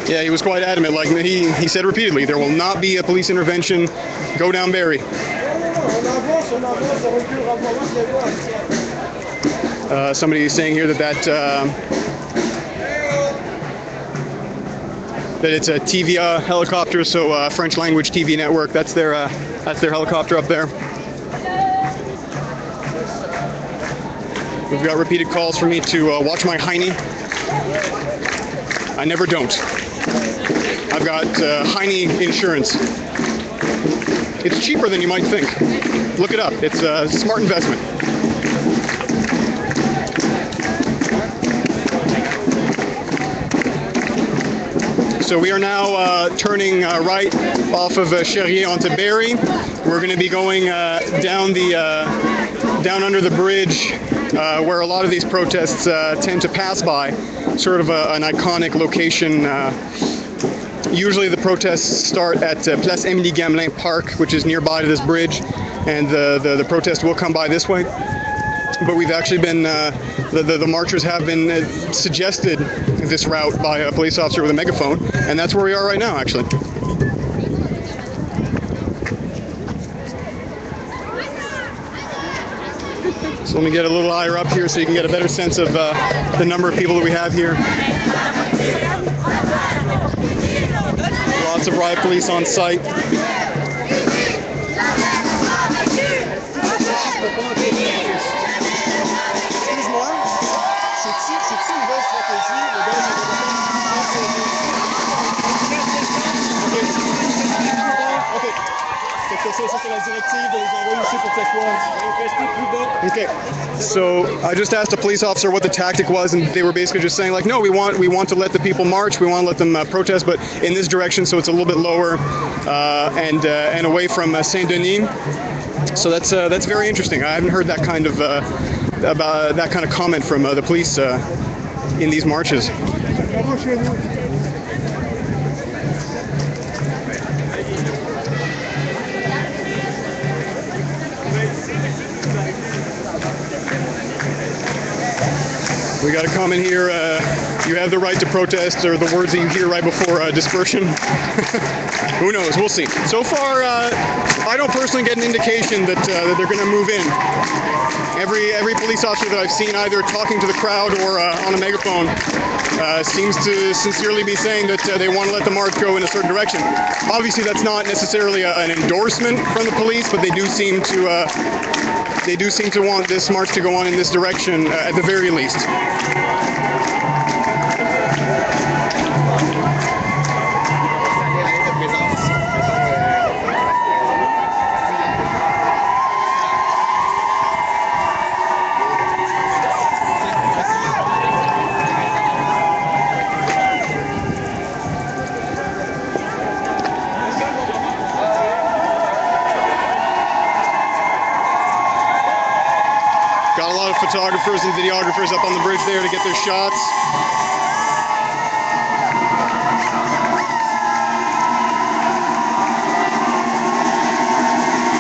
C: Yeah, he was quite adamant. Like he said repeatedly, there will not be a police intervention. Go down Barry. Somebody is saying here that it's a TVA helicopter, so French language TV network. That's their helicopter up there. We've got repeated calls for me to watch my Heine. I never don't. I've got Heine insurance. It's cheaper than you might think. Look it up. It's a smart investment. So we are now turning right off of Cherrier onto Barry. We're going to be going down under the bridge where a lot of these protests tend to pass by. Sort of an iconic location. Usually the protests start at Place Émilie Gamelin Park, which is nearby to this bridge, and the protest will come by this way. But we've actually been, the marchers have been suggested this route by a police officer with a megaphone, and that's where we are right now, actually. So let me get a little higher up here so you can get a better sense of the number of people that we have here. Lots of riot police on site. Okay, so I just asked a police officer what the tactic was, and they were basically just saying, like, no, we want to let the people march, we want to let them protest, but in this direction, so it's a little bit lower and away from Saint Denis. So that's very interesting. I haven't heard that kind of about that kind of comment from the police in these marches. We got a comment here. You have the right to protest, or the words that you hear right before dispersion. Who knows? We'll see. So far, I don't personally get an indication that they're going to move in. Every police officer that I've seen either talking to the crowd or on a megaphone seems to sincerely be saying that they want to let the march go in a certain direction. Obviously, that's not necessarily an endorsement from the police, but they do seem to want this march to go on in this direction at the very least. Got a lot of photographers and videographers up on the bridge there to get their shots.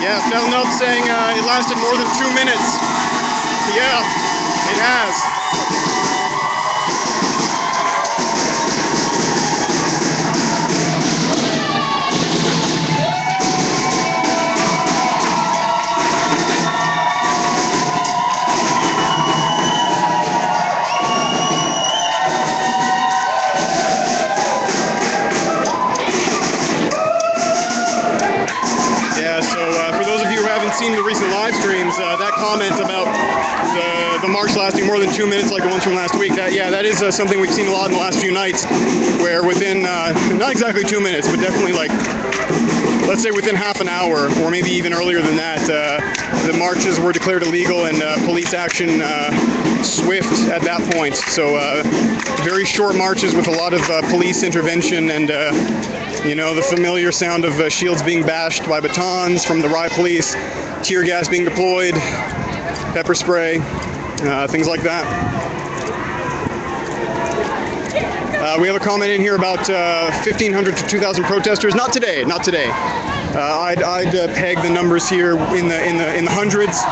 C: Yeah, Fell Note saying it lasted more than 2 minutes. Yeah, it has. Seen the recent live streams, that comment about the march lasting more than 2 minutes like the ones from last week, that is something we've seen a lot in the last few nights, where within not exactly 2 minutes, but definitely, like, let's say within half an hour, or maybe even earlier than that, the marches were declared illegal and police action swift at that point. So very short marches with a lot of police intervention and the familiar sound of shields being bashed by batons from the riot police, tear gas being deployed, pepper spray, things like that. We have a comment in here about 1,500 to 2,000 protesters. Not today. I'd peg the numbers here in the hundreds,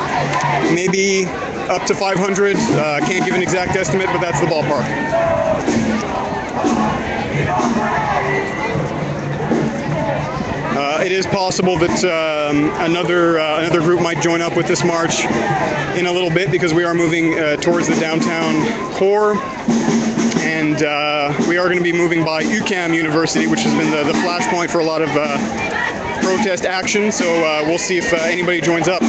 C: maybe up to 500. Can't give an exact estimate, but that's the ballpark. It is possible that another group might join up with this march in a little bit, because we are moving towards the downtown core, and we are going to be moving by UQAM University, which has been the flashpoint for a lot of protest action. So we'll see if anybody joins up.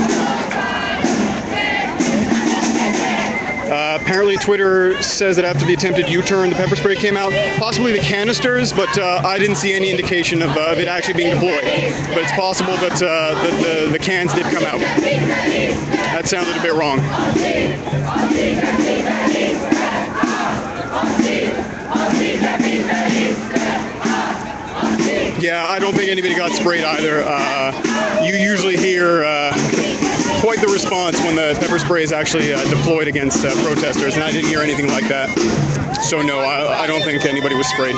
C: Apparently Twitter says that after the attempted U-turn, the pepper spray came out, possibly the canisters, but I didn't see any indication of it actually being deployed. But it's possible that the cans did come out. That sounded a bit wrong. Yeah, I don't think anybody got sprayed either. You usually hear quite the response when the pepper spray is actually deployed against protesters, and I didn't hear anything like that. So no, I don't think anybody was sprayed.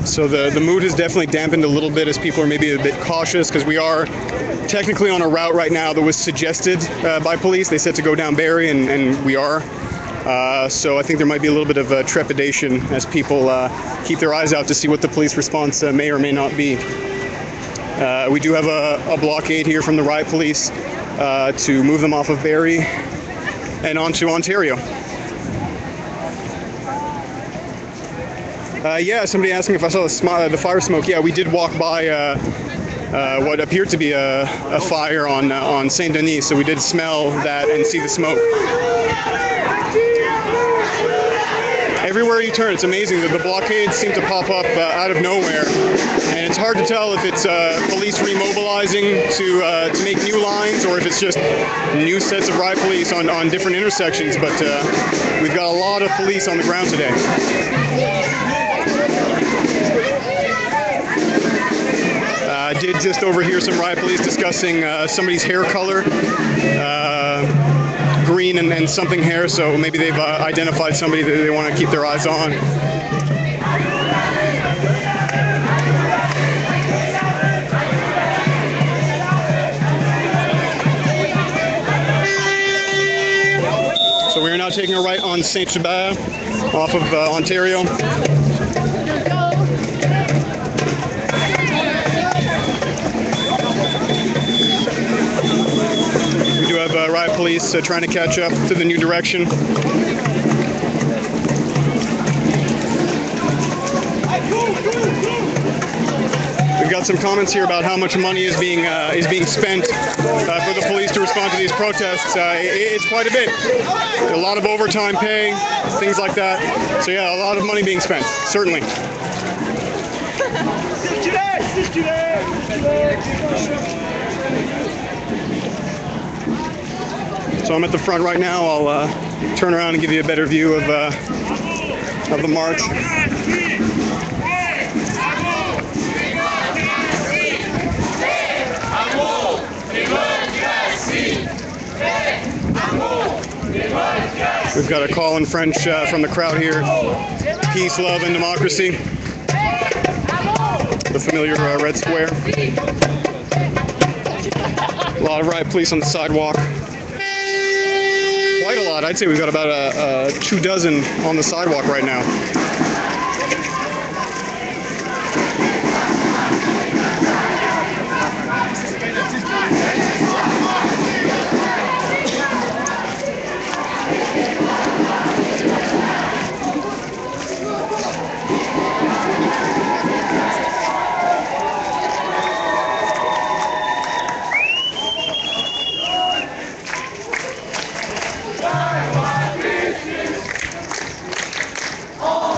C: So the mood has definitely dampened a little bit as people are maybe a bit cautious, because we are technically on a route right now that was suggested by police. They said to go down Barrie, and we are. So I think there might be a little bit of trepidation as people keep their eyes out to see what the police response may or may not be. We do have a blockade here from the riot police to move them off of Barrie and onto Ontario. Yeah, somebody asking if I saw the fire smoke. Yeah, we did walk by what appeared to be a fire on Saint Denis, so we did smell that and see the smoke. Everywhere you turn, it's amazing that the blockades seem to pop up out of nowhere, and it's hard to tell if it's police remobilizing to make new lines, or if it's just new sets of riot police on different intersections. But we've got a lot of police on the ground today. I did just overhear some riot police discussing somebody's hair color. Green and something hair, so maybe they've identified somebody that they want to keep their eyes on. now taking a right on Saint-Hubert off of Ontario. We do have riot police trying to catch up to the new direction. We've got some comments here about how much money is being spent for the police to respond to these protests. It's quite a bit. A lot of overtime pay, things like that. So yeah, a lot of money being spent, certainly. So I'm at the front right now. I'll turn around and give you a better view of the march. We've got a call in French from the crowd here. Peace, love, and democracy. The familiar red square. A lot of riot police on the sidewalk. Quite a lot. I'd say we've got about 2 dozen on the sidewalk right now.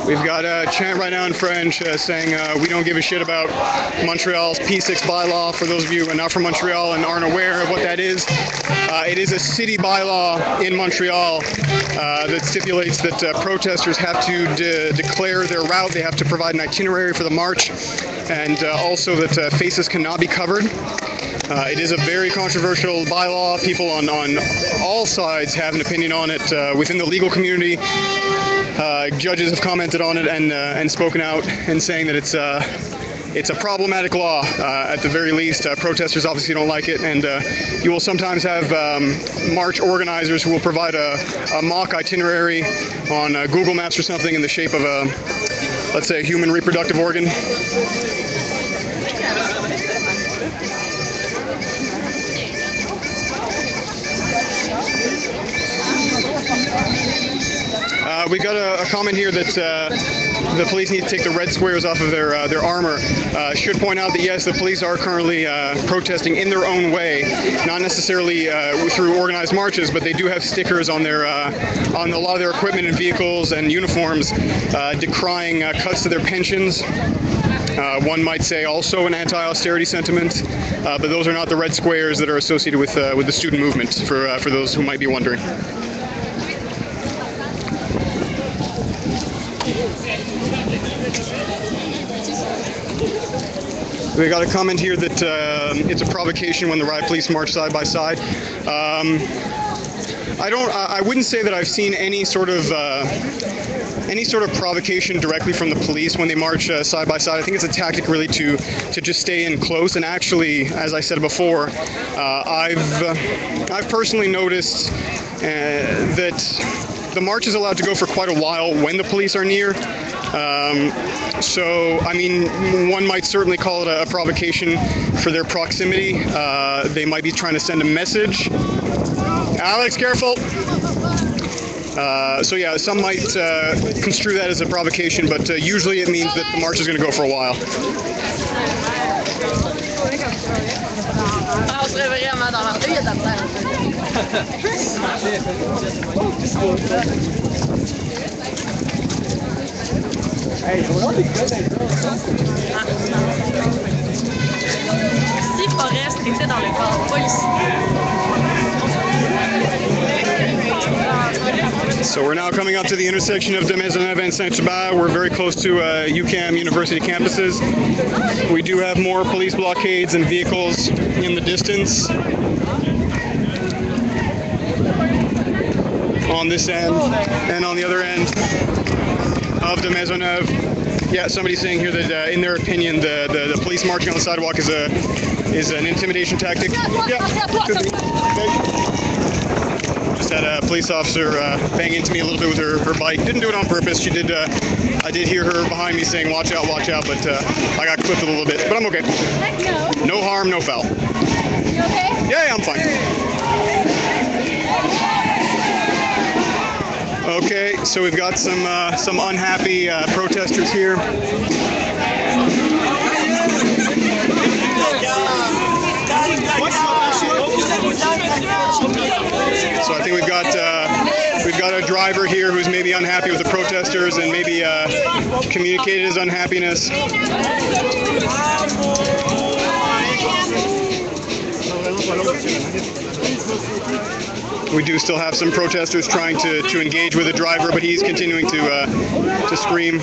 C: We've got a chant right now in French saying we don't give a shit about Montreal's P6 bylaw. For those of you who are not from Montreal and aren't aware of what that is, it is a city bylaw in Montreal that stipulates that protesters have to declare their route. They have to provide an itinerary for the march, and also that faces cannot be covered. It is a very controversial bylaw. People on all sides have an opinion on it within the legal community. Judges have commented on it and spoken out and saying that it's a problematic law at the very least. Protesters obviously don't like it, and you will sometimes have march organizers who will provide a mock itinerary on Google Maps or something in the shape of a, let's say, a human reproductive organ. We got a comment here that the police need to take the red squares off of their armor. Should point out that yes, the police are currently protesting in their own way, not necessarily through organized marches, but they do have stickers on their on a lot of their equipment and vehicles and uniforms decrying cuts to their pensions. One might say also an anti-austerity sentiment, but those are not the red squares that are associated with the student movement. For those who might be wondering. We got a comment here that it's a provocation when the riot police march side by side. I wouldn't say that I've seen any sort of provocation directly from the police when they march side by side. I think it's a tactic really to just stay in close. And actually, as I said before, I've personally noticed that the march is allowed to go for quite a while when the police are near. So, I mean, one might certainly call it a provocation for their proximity. They might be trying to send a message. Alex, careful! So yeah, some might construe that as a provocation, but usually it means that the march is going to go for a while.
F: Si Forrest était dans le corps policier.
C: So we're now coming up to the intersection of de Maisonneuve and Saint-Hubert. We're very close to UQAM University campuses. We do have more police blockades and vehicles in the distance. On this end and on the other end of de Maisonneuve. Yeah, somebody's saying here that in their opinion the police marching on the sidewalk is an intimidation tactic. Yeah, could be. Okay. Just had a police officer bang into me a little bit with her bike. Didn't do it on purpose. She did. I did hear her behind me saying, watch out, but I got clipped a little bit. But I'm okay.
A: Heck no.
C: No harm, no foul.
A: You okay?
C: Yeah, I'm fine. Okay, so we've got some unhappy protesters here. So I think we've got a driver here who's maybe unhappy with the protesters and maybe communicated his unhappiness. We do still have some protesters trying to engage with the driver, but he's continuing to scream.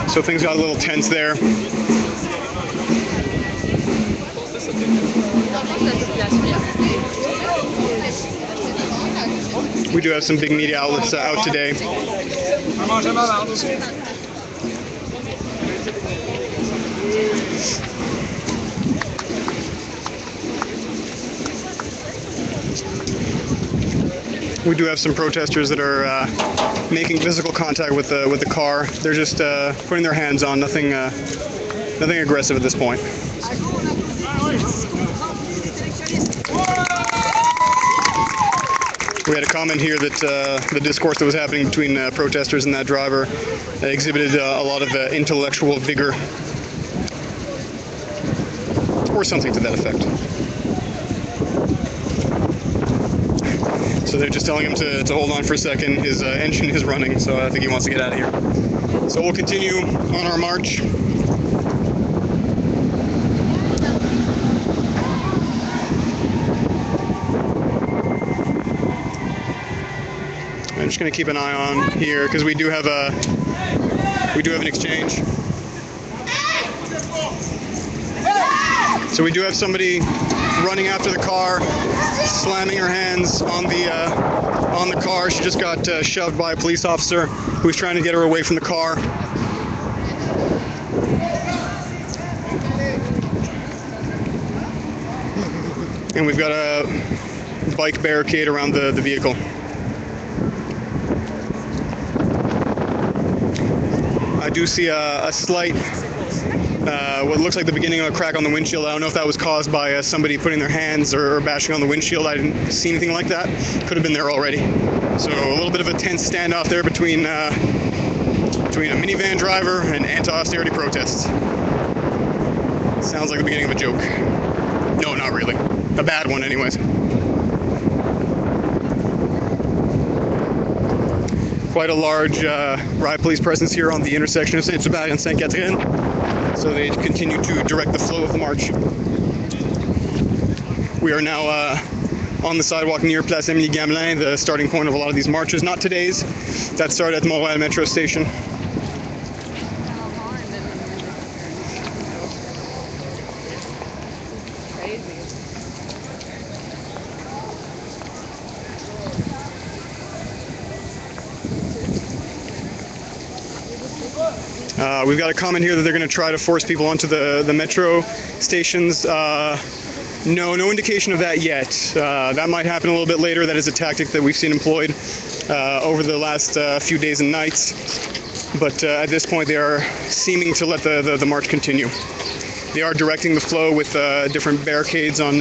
C: So things got a little tense there. We do have some big media outlets out today. We do have some protesters that are making physical contact with the car. They're just putting their hands on, nothing aggressive at this point. We had a comment here that the discourse that was happening between protesters and that driver exhibited a lot of intellectual vigor, or something to that effect. So they're just telling him to hold on for a second. His engine is running, so I think he wants to get out of here. So we'll continue on our march. I'm just going to keep an eye on here because we do have an exchange. So we do have somebody running after the car, slamming her hands on the car. She just got shoved by a police officer who's trying to get her away from the car. And we've got a bike barricade around the vehicle. I do see a slight, what looks like the beginning of a crack on the windshield. I don't know if that was caused by somebody putting their hands or bashing on the windshield. I didn't see anything like that. Could have been there already. So a little bit of a tense standoff there between a minivan driver and anti-austerity protests. Sounds like the beginning of a joke. No, not really. A bad one anyways. Quite a large riot police presence here on the intersection of Saint-Hubert and Sainte-Catherine. So they continue to direct the flow of the march. We are now on the sidewalk near Place Émilie Gamelin, the starting point of a lot of these marches. Not today's. That started at the Montreal metro station. We've got a comment here that they're going to try to force people onto the metro stations. No indication of that yet. That might happen a little bit later. That is a tactic that we've seen employed over the last few days and nights. But at this point, they are seeming to let the march continue. They are directing the flow with different barricades on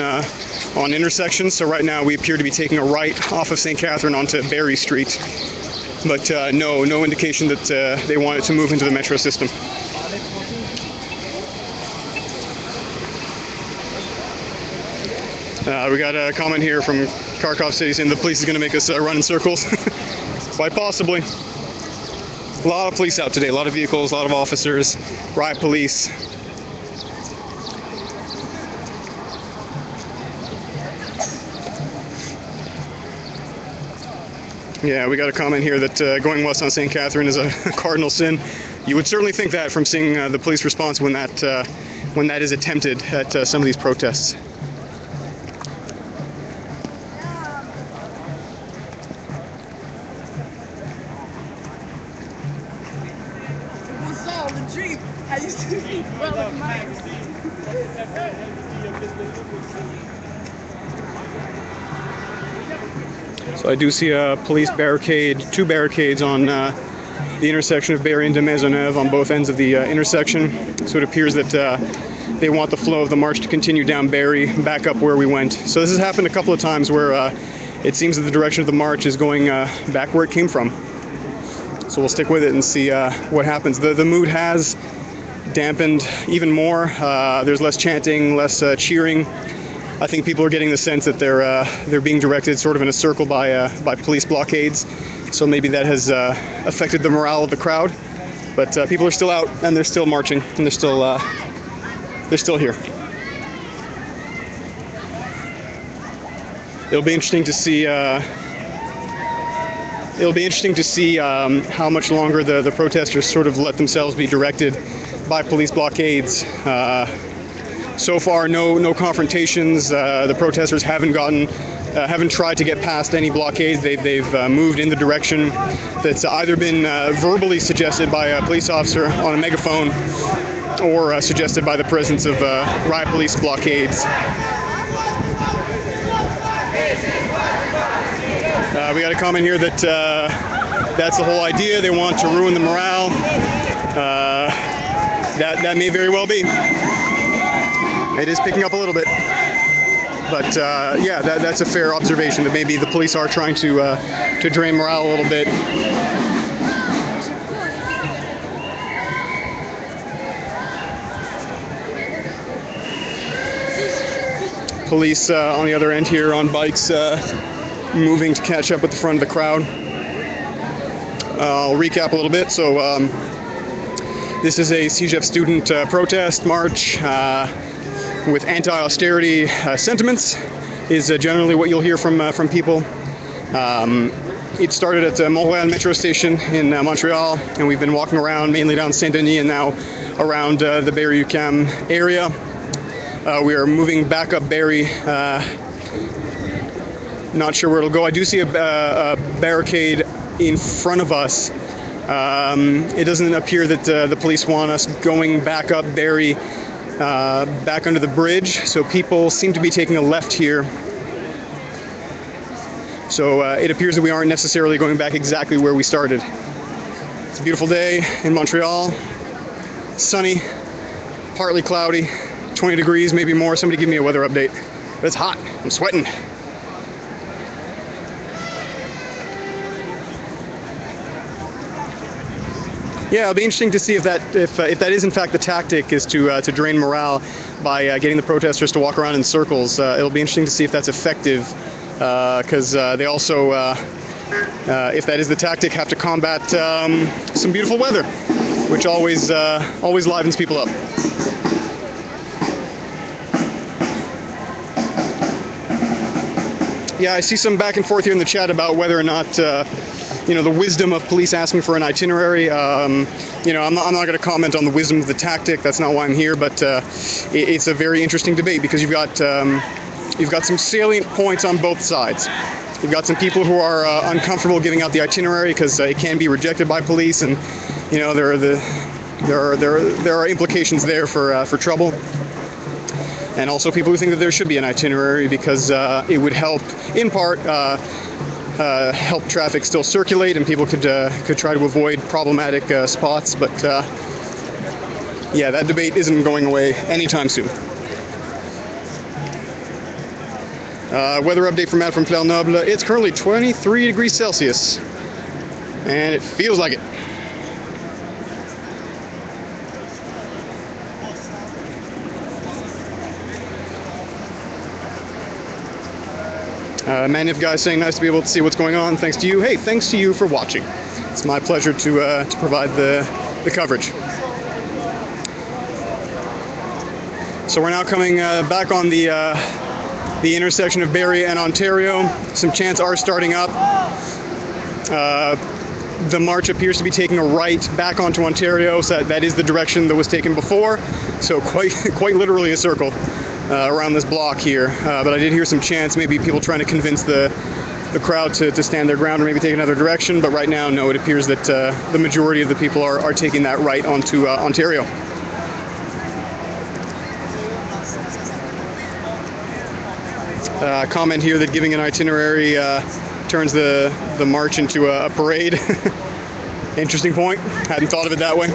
C: intersections. So right now, we appear to be taking a right off of St. Catherine onto Berry Street. But no indication that they want it to move into the metro system. We got a comment here from Kharkov City saying the police is going to make us run in circles. Quite possibly. A lot of police out today, a lot of vehicles, a lot of officers, riot police. Yeah, we got a comment here that going west on St. Catherine is a cardinal sin. You would certainly think that from seeing the police response when that is attempted at some of these protests.
F: The Jeep. I used to
C: So I do see a police barricade, two barricades on the intersection of Barrie and de Maisonneuve on both ends of the intersection. So it appears that they want the flow of the march to continue down Barrie, back up where we went. So this has happened a couple of times where it seems that the direction of the march is going back where it came from. So we'll stick with it and see what happens. The mood has dampened even more. There's less chanting, less cheering. I think people are getting the sense that they're being directed sort of in a circle by police blockades. So maybe that has affected the morale of the crowd. But people are still out and they're still marching and they're still here. It'll be interesting to see. How much longer the protesters sort of let themselves be directed by police blockades. So far, no confrontations. The protesters haven't tried to get past any blockades. They've moved in the direction that's either been verbally suggested by a police officer on a megaphone or suggested by the presence of riot police blockades. We got a comment here that that's the whole idea. They want to ruin the morale. That may very well be. It is picking up a little bit. But yeah, that's a fair observation, that maybe the police are trying to drain morale a little bit. Police on the other end here on bikes, moving to catch up with the front of the crowd. I'll recap a little bit. So this is a CEGEP student protest march with anti-austerity sentiments, is generally what you'll hear from people. It started at Montreal metro station in Montreal, and we've been walking around mainly down Saint-Denis and now around the Barrie-UQAM area. We are moving back up Barrie. Not sure where it'll go. I do see a barricade in front of us. It doesn't appear that the police want us going back up Barrie, back under the bridge. So people seem to be taking a left here. So it appears that we aren't necessarily going back exactly where we started. It's a beautiful day in Montreal. Sunny, partly cloudy, 20 degrees, maybe more. Somebody give me a weather update. But it's hot. I'm sweating. Yeah, it'll be interesting to see if that is in fact the tactic, is to drain morale by getting the protesters to walk around in circles. It'll be interesting to see if that's effective, because they also, if that is the tactic, have to combat some beautiful weather, which always livens people up. Yeah, I see some back and forth here in the chat about whether or not, the wisdom of police asking for an itinerary. I'm not going to comment on the wisdom of the tactic. That's not why I'm here. But it's a very interesting debate, because you've got some salient points on both sides. You've got some people who are uncomfortable giving out the itinerary because it can be rejected by police, and there are implications there for trouble. And also people who think that there should be an itinerary because it would help, in part, help traffic still circulate, and people could try to avoid problematic spots. But yeah, that debate isn't going away anytime soon. Weather update from Matt from Fleur-Noble. It's currently 23 degrees Celsius, and it feels like it. Manif guy saying, nice to be able to see what's going on. Thanks to you. Hey, thanks to you for watching. It's my pleasure to provide the coverage. So we're now coming back on the intersection of Barrie and Ontario. Some chants are starting up. The march appears to be taking a right back onto Ontario, so that is the direction that was taken before. So quite literally a circle around this block here. But I did hear some chants, maybe people trying to convince the crowd to stand their ground or maybe take another direction. But right now, no, it appears that the majority of the people are taking that right onto Ontario. comment here that giving an itinerary turns the march into a parade. Interesting point. Hadn't thought of it that way.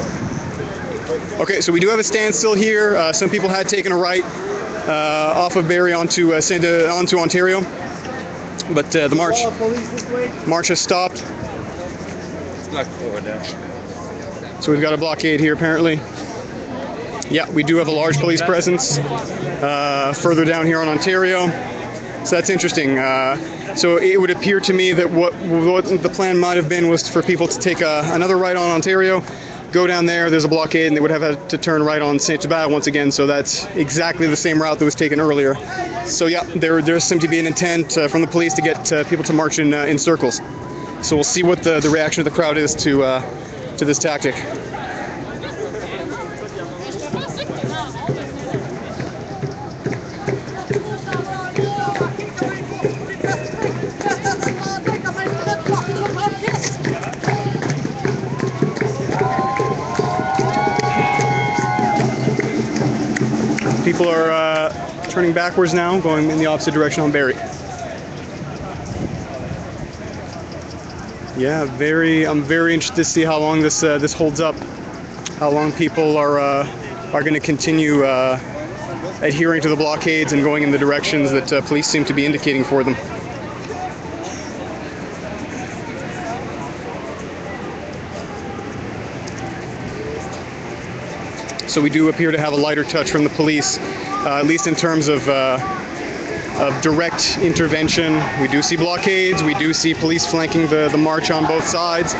C: Okay, so we do have a standstill here. Some people had taken a right off of Barrie onto Ontario, but the march has stopped. So we've got a blockade here apparently. Yeah, we do have a large police presence further down here on Ontario. So that's interesting. So it would appear to me that what the plan might have been was for people to take another right on Ontario, go down there, there's a blockade, and they would have had to turn right on Saint-Hubert once again. So that's exactly the same route that was taken earlier. So yeah, there seemed to be an intent from the police to get people to march in circles. So we'll see what the reaction of the crowd is to this tactic. People are turning backwards now, going in the opposite direction on Barrie. Yeah, I'm very interested to see how long this holds up. How long people are going to continue adhering to the blockades and going in the directions that police seem to be indicating for them. So we do appear to have a lighter touch from the police, at least in terms of direct intervention. We do see blockades, we do see police flanking the march on both sides,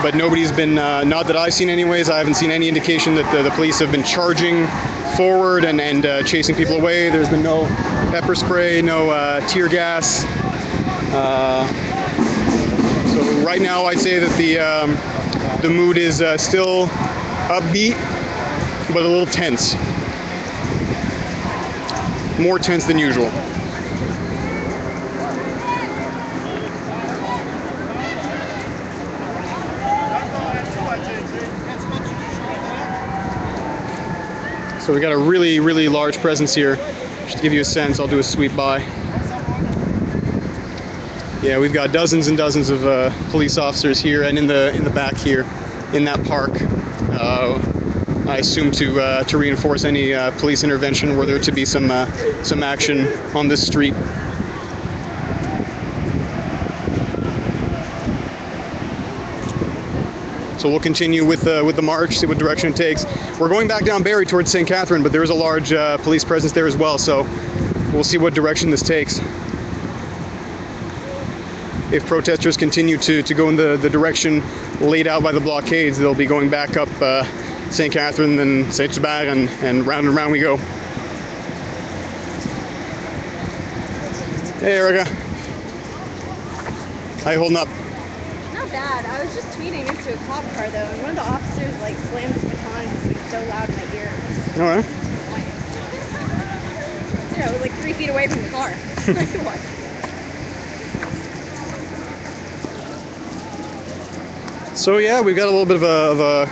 C: but nobody's been, not that I've seen anyways, I haven't seen any indication that the police have been charging forward and chasing people away. There's been no pepper spray, no tear gas. So right now I'd say that the mood is still upbeat, but a little tense. More tense than usual. So we got a really, really large presence here. Just to give you a sense, I'll do a sweep by. Yeah, we've got dozens and dozens of police officers here, and in the back here, in that park. I assume to reinforce any police intervention were there to be some action on this street. So we'll continue with the march, see what direction it takes. We're going back down Barrie towards St. Catherine, but there is a large police presence there as well, so we'll see what direction this takes. If protesters continue to go in the direction laid out by the blockades, they'll be going back up St. Catherine, then Saint-Hubert, and round we go. Hey, Erica. How you holding up?
A: Not bad. I was just tweeting into a cop car though, and one of the officers like slammed his baton because it was so loud in my ear.
C: All right.
A: Yeah, I was like 3 feet away from the car. What?
C: So yeah, we've got a little bit of a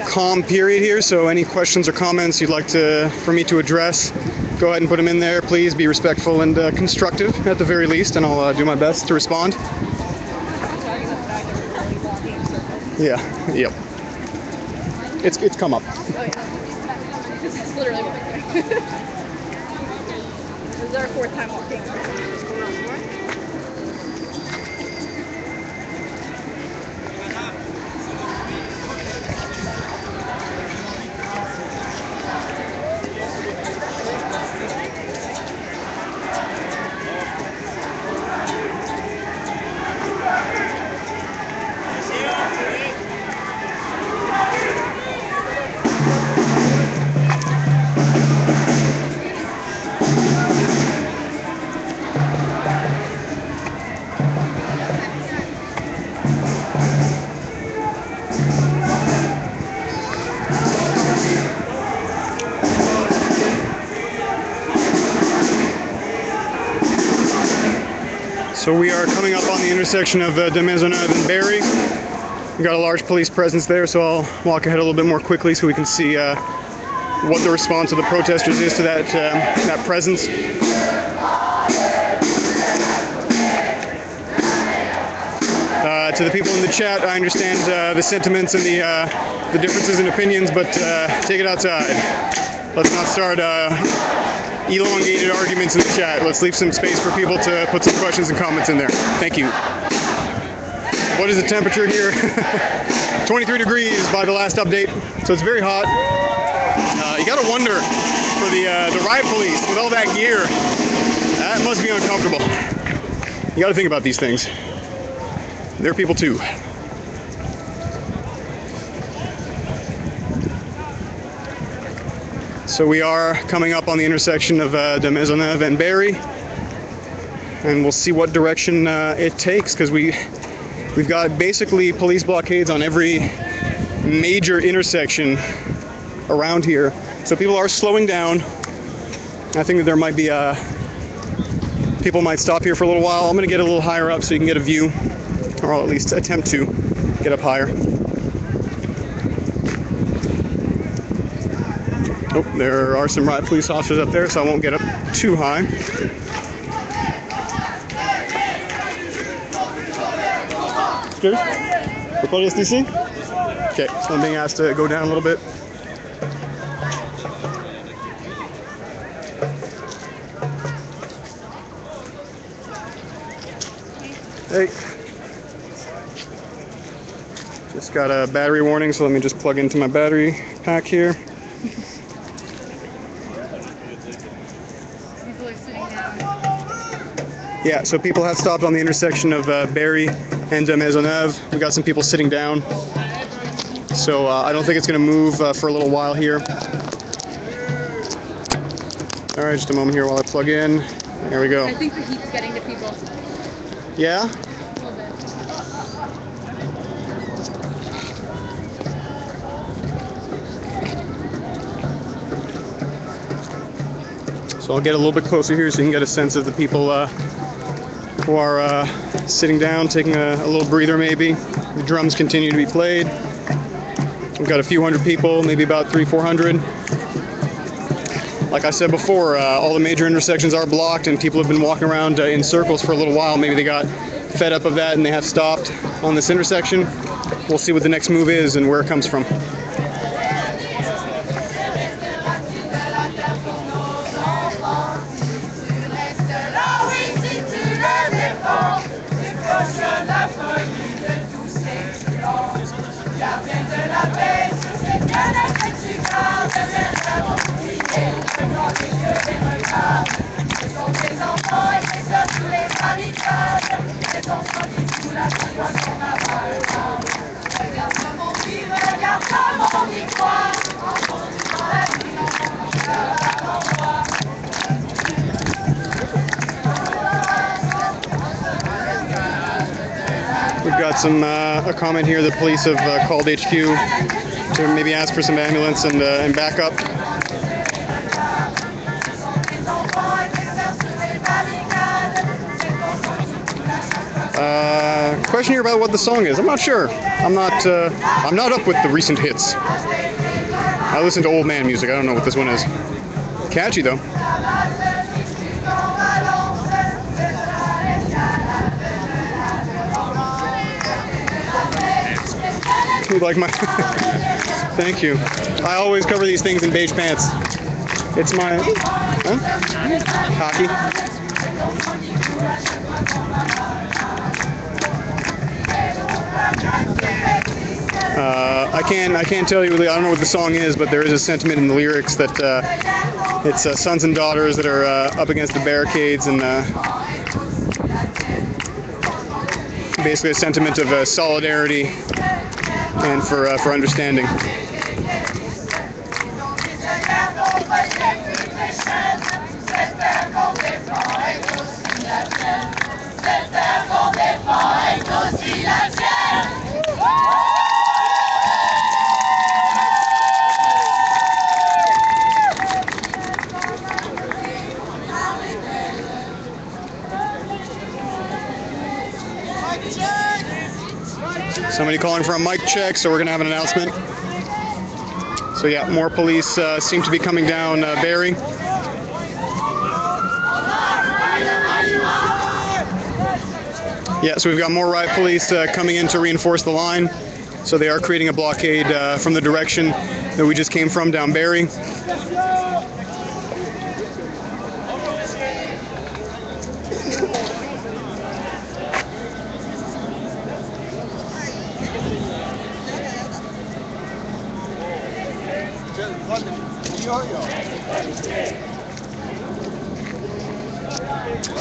C: calm period here, so any questions or comments you'd like for me to address, go ahead and put them in there. Please be respectful and constructive at the very least, and I'll do my best to respond. Yeah, yep. It's come up.
A: Oh yeah. This is literally what I'm doing. This is our 4th time walking.
C: So we are coming up on the intersection of de Maisonneuve and Barrie. We've got a large police presence there, so I'll walk ahead a little bit more quickly so we can see what the response of the protesters is to that presence. To the people in the chat, I understand the sentiments and the differences in opinions, but take it outside. Let's not start elongated arguments in the chat. Let's leave some space for people to put some questions and comments in there. Thank you. What is the temperature here? 23 degrees by the last update, so it's very hot. You gotta wonder for the riot police with all that gear. That must be uncomfortable. You gotta think about these things. They're people too. So we are coming up on the intersection of de Maisonneuve and Barry, and we'll see what direction it takes, because we've got basically police blockades on every major intersection around here. So people are slowing down. I think that there might be people might stop here for a little while. I'm going to get a little higher up so you can get a view, or I'll at least attempt to get up higher. Oh, there are some riot police officers up there, so I won't get up too high. Excuse? The police DC? Okay, so I'm being asked to go down a little bit. Hey. Just got a battery warning, so let me just plug into my battery pack here.
A: People are sitting down.
C: Yeah, so people have stopped on the intersection of Barry and Maisonneuve. We got some people sitting down. So I don't think it's going to move for a little while here. All right, just a moment here while I plug in. There we go.
A: I think the heat's getting to people.
C: Yeah?
A: A little bit.
C: So I'll get a little bit closer here so you can get a sense of the people who are sitting down, taking a little breather maybe. The drums continue to be played. We've got a few hundred people, maybe about 300-400. Like I said before, all the major intersections are blocked and people have been walking around in circles for a little while. Maybe they got fed up of that and they have stopped on this intersection. We'll see what the next move is and where it comes from. We've got some a comment here. The police have called HQ to maybe ask for some ambulance and backup. Question here about what the song is. I'm not sure. I'm not up with the recent hits. I listen to old man music. I don't know what this one is. Catchy though. You like my? Thank you. I always cover these things in beige pants. It's my hockey. I can't tell you. I don't know what the song is, but there is a sentiment in the lyrics that it's sons and daughters that are up against the barricades, and basically a sentiment of solidarity and for understanding. Somebody calling for a mic check, so we're going to have an announcement. So yeah, more police seem to be coming down Barry. Yeah, so we've got more riot police coming in to reinforce the line. So they are creating a blockade from the direction that we just came from down Barrie.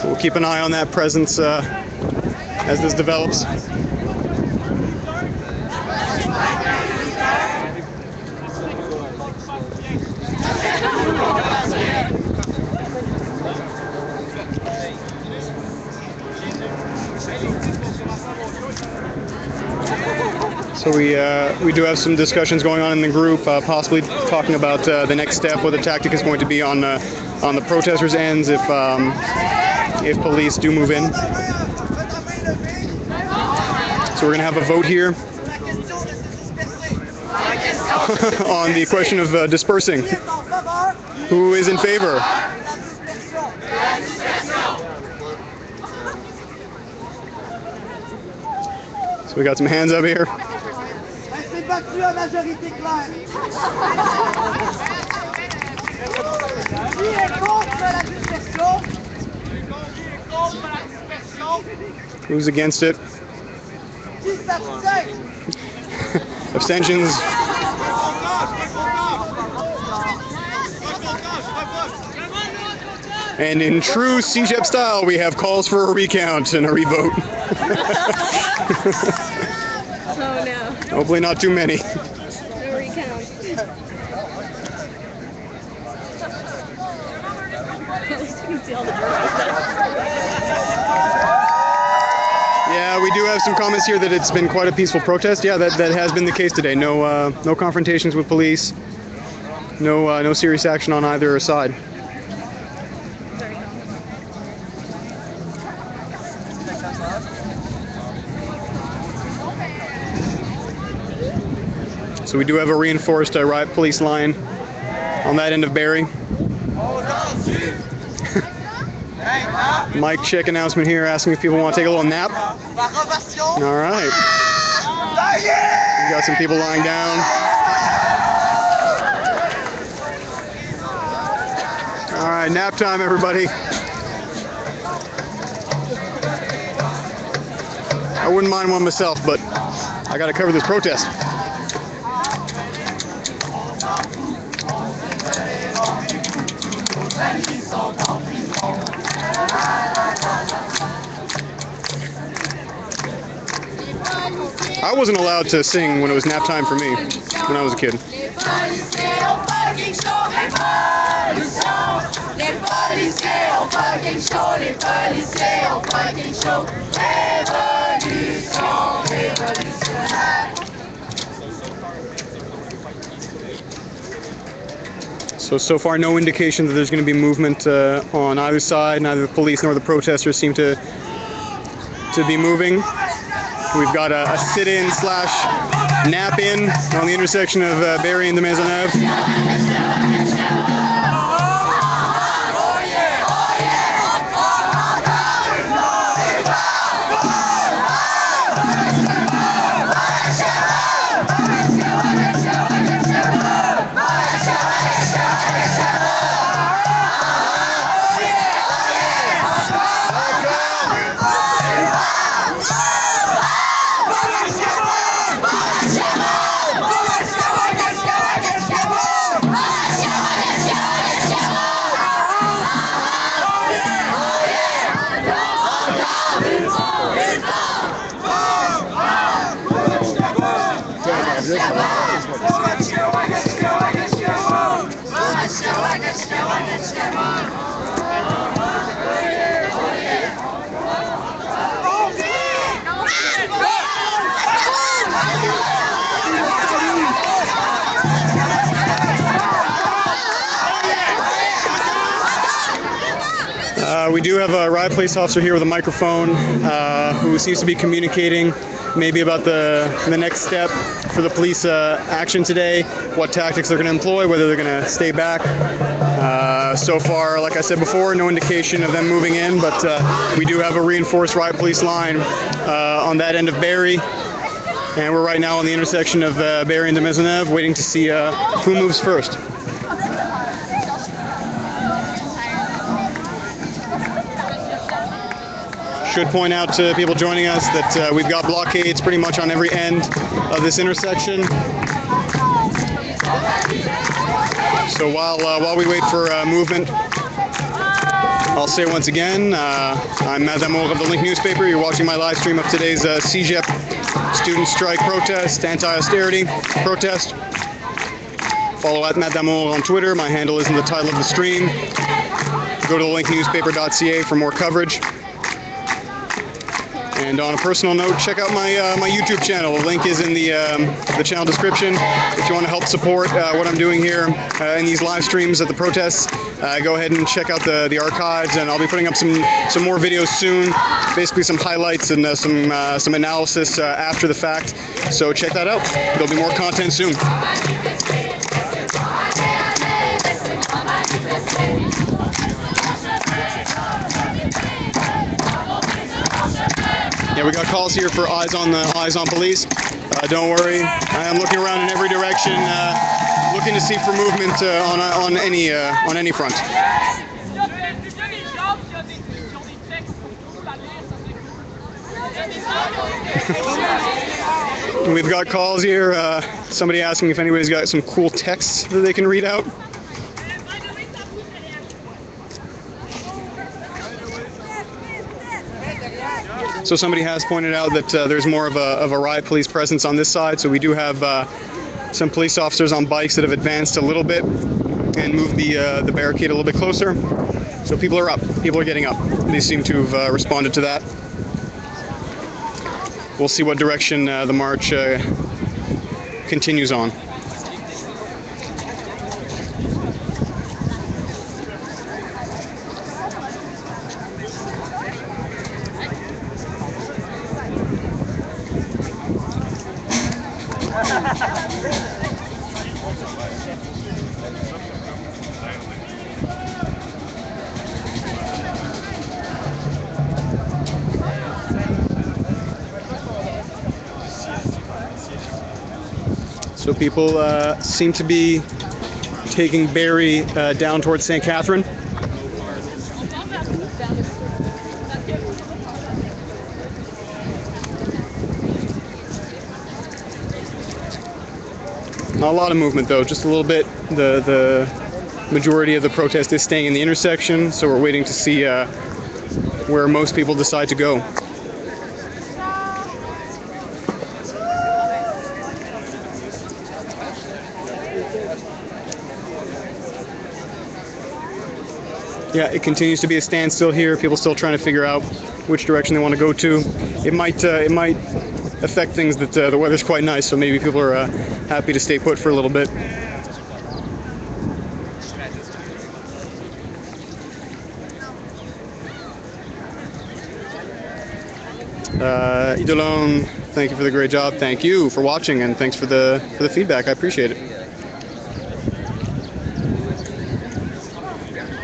C: We'll keep an eye on that presence as this develops. So we do have some discussions going on in the group, possibly talking about the next step, what the tactic is going to be on the protesters' ends if police do move in. So we're going to have a vote here on the question of dispersing. Who is in favor? So we got some hands up here. Who's against it? Abstentions? And in true CJEP style, we have calls for a recount and a revote.
A: Oh no.
C: Hopefully not too many.
A: No recount. At least you can see all the
C: Yeah, we do have some comments here that it's been quite a peaceful protest. Yeah, that has been the case today. No confrontations with police. No serious action on either side. So we do have a reinforced riot police line on that end of Barrie. Mic check announcement here asking if people want to take a little nap. All right. We got some people lying down. All right, nap time, everybody. I wouldn't mind one myself, but I got to cover this protest. I wasn't allowed to sing when it was nap time for me when I was a kid. So far, no indication that there's going to be movement on either side. Neither the police nor the protesters seem to be moving. We've got a sit-in / nap-in on the intersection of Barrie and the Maisonneuve. We do have a riot police officer here with a microphone who seems to be communicating maybe about the next step for the police action today, what tactics they're going to employ, whether they're going to stay back. So far, like I said before, no indication of them moving in, but we do have a reinforced riot police line on that end of Barrie. And we're right now on the intersection of Barrie and de Maisonneuve, waiting to see who moves first. Should point out to people joining us that we've got blockades pretty much on every end of this intersection. So while we wait for movement, I'll say once again, I'm Matt Damour of the Link newspaper. You're watching my live stream of today's CEGEP student strike protest, anti-austerity protest. Follow at Matt Damour on Twitter. My handle is in the title of the stream. Go to thelinknewspaper.ca for more coverage. And on a personal note, check out my YouTube channel. The link is in the channel description. If you want to help support what I'm doing here in these live streams at the protests, go ahead and check out the archives, and I'll be putting up some more videos soon. Basically some highlights and some analysis after the fact. So check that out. There'll be more content soon. Yeah, we got calls here for eyes on police. Don't worry, I am looking around in every direction, looking to see for movement on any front. We've got calls here. Somebody asking if anybody's got some cool texts that they can read out. So somebody has pointed out that there's more of a riot police presence on this side. So we do have some police officers on bikes that have advanced a little bit and moved the barricade a little bit closer. So people are up. People are getting up. They seem to have responded to that. We'll see what direction the march continues on. So people seem to be taking Barrie down towards St. Catherine. Not a lot of movement though, just a little bit. The majority of the protest is staying in the intersection, so we're waiting to see where most people decide to go. Yeah, it continues to be a standstill here. People still trying to figure out which direction they want to go to. It might affect things that the weather's quite nice, so maybe people are happy to stay put for a little bit. Idolon, thank you for the great job. Thank you for watching, and thanks for the feedback. I appreciate it.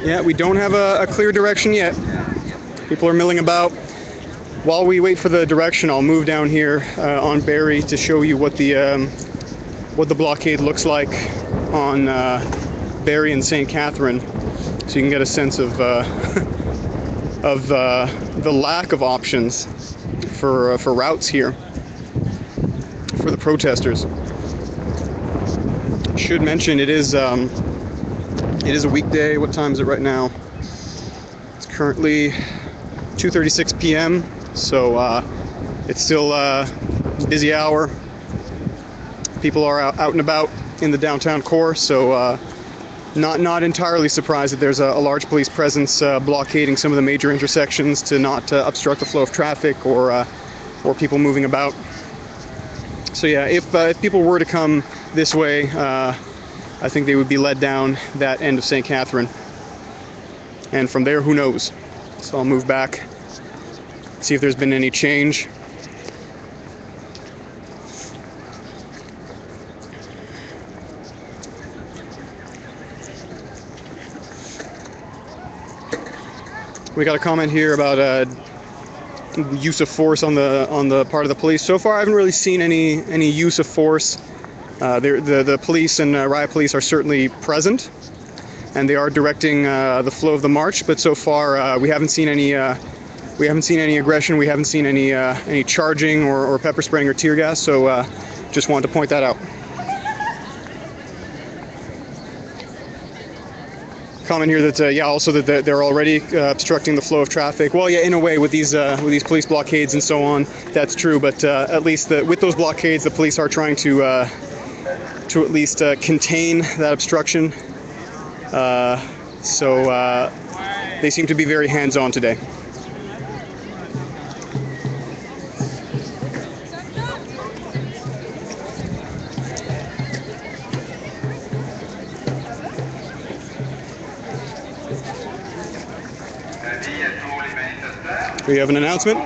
C: Yeah, we don't have a clear direction yet. People are milling about. While we wait for the direction, I'll move down here on Barrie to show you what the blockade looks like on Barrie and St. Catherine, so you can get a sense of the lack of options for routes here for the protesters. Should mention it is a weekday. What time is it right now? It's currently 2:36 p.m. So it's still a busy hour. People are out and about in the downtown core, so not entirely surprised that there's a large police presence blockading some of the major intersections to not obstruct the flow of traffic or people moving about. So yeah, if people were to come this way, I think they would be led down that end of St. Catherine. and from there, who knows? So I'll move back, see if there's been any change. We got a comment here about use of force on the part of the police. So far, I haven't really seen any use of force. The police and riot police are certainly present, and they are directing the flow of the march. But so far, we haven't seen any aggression. We haven't seen any charging or pepper spraying or tear gas. So just wanted to point that out. Comment here that also that they're already obstructing the flow of traffic. Well, yeah, in a way, with these police blockades and so on, that's true. But at least with those blockades, the police are trying to at least contain that obstruction. So they seem to be very hands-on today. We have an announcement.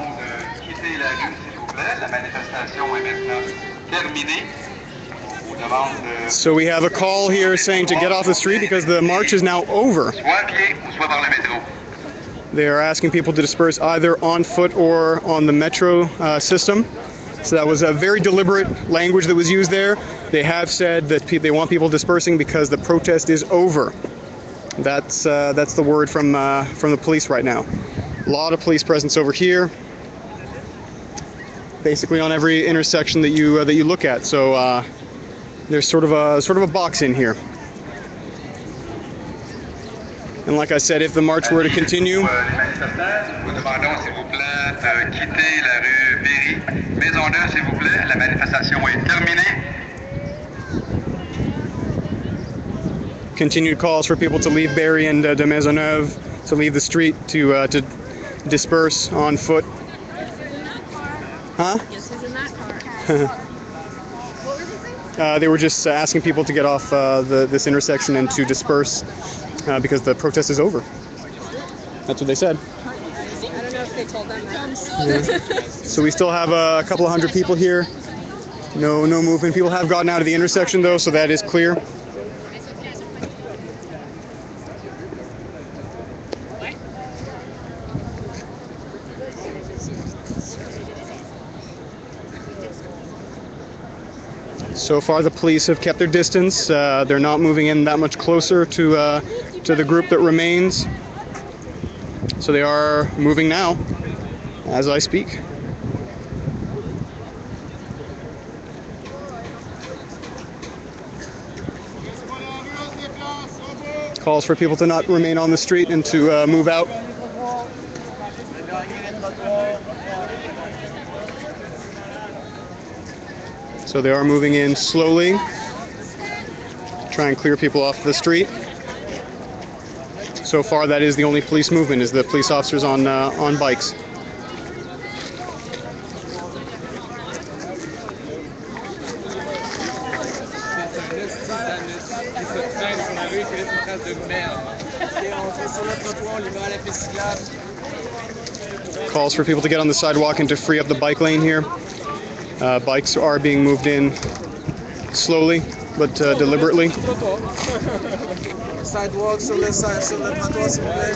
C: So we have a call here saying to get off the street because the march is now over. They are asking people to disperse either on foot or on the metro system. So that was a very deliberate language that was used there. They have said that they want people dispersing because the protest is over. That's the word from the police right now. A lot of police presence over here, basically on every intersection that you look at. So there's sort of a box in here. And like I said, if the march were to continue, continued calls for people to leave Barrie and de Maisonneuve, to leave the street, to disperse on foot. Huh?
A: Yes, who's in that car? What were they saying?
C: They were just asking people to get off this intersection and to disperse because the protest is over. That's what they said.
A: I don't know if they told them that.
C: Yeah. So we still have a couple of hundred people here. No movement. People have gotten out of the intersection though, so that is clear. So far, the police have kept their distance. They're not moving in that much closer to the group that remains. So they are moving now, as I speak. Calls for people to not remain on the street and to move out. So they are moving in slowly, try and clear people off the street. So far, that is the only police movement, is the police officers on bikes. Calls for people to get on the sidewalk and to free up the bike lane here. Bikes are being moved in slowly, but deliberately.
B: Sidewalk sur le trottoir, s'il vous plaît.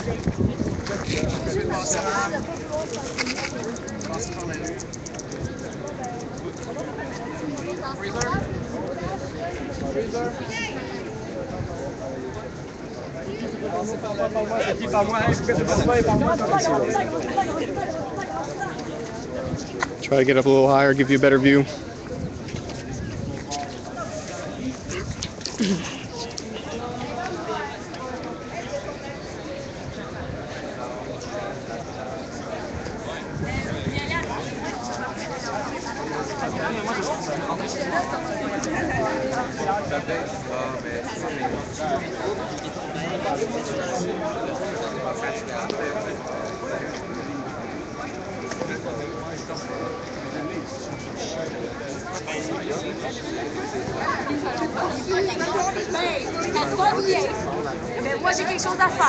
C: Try to get up a little higher, give you a better view.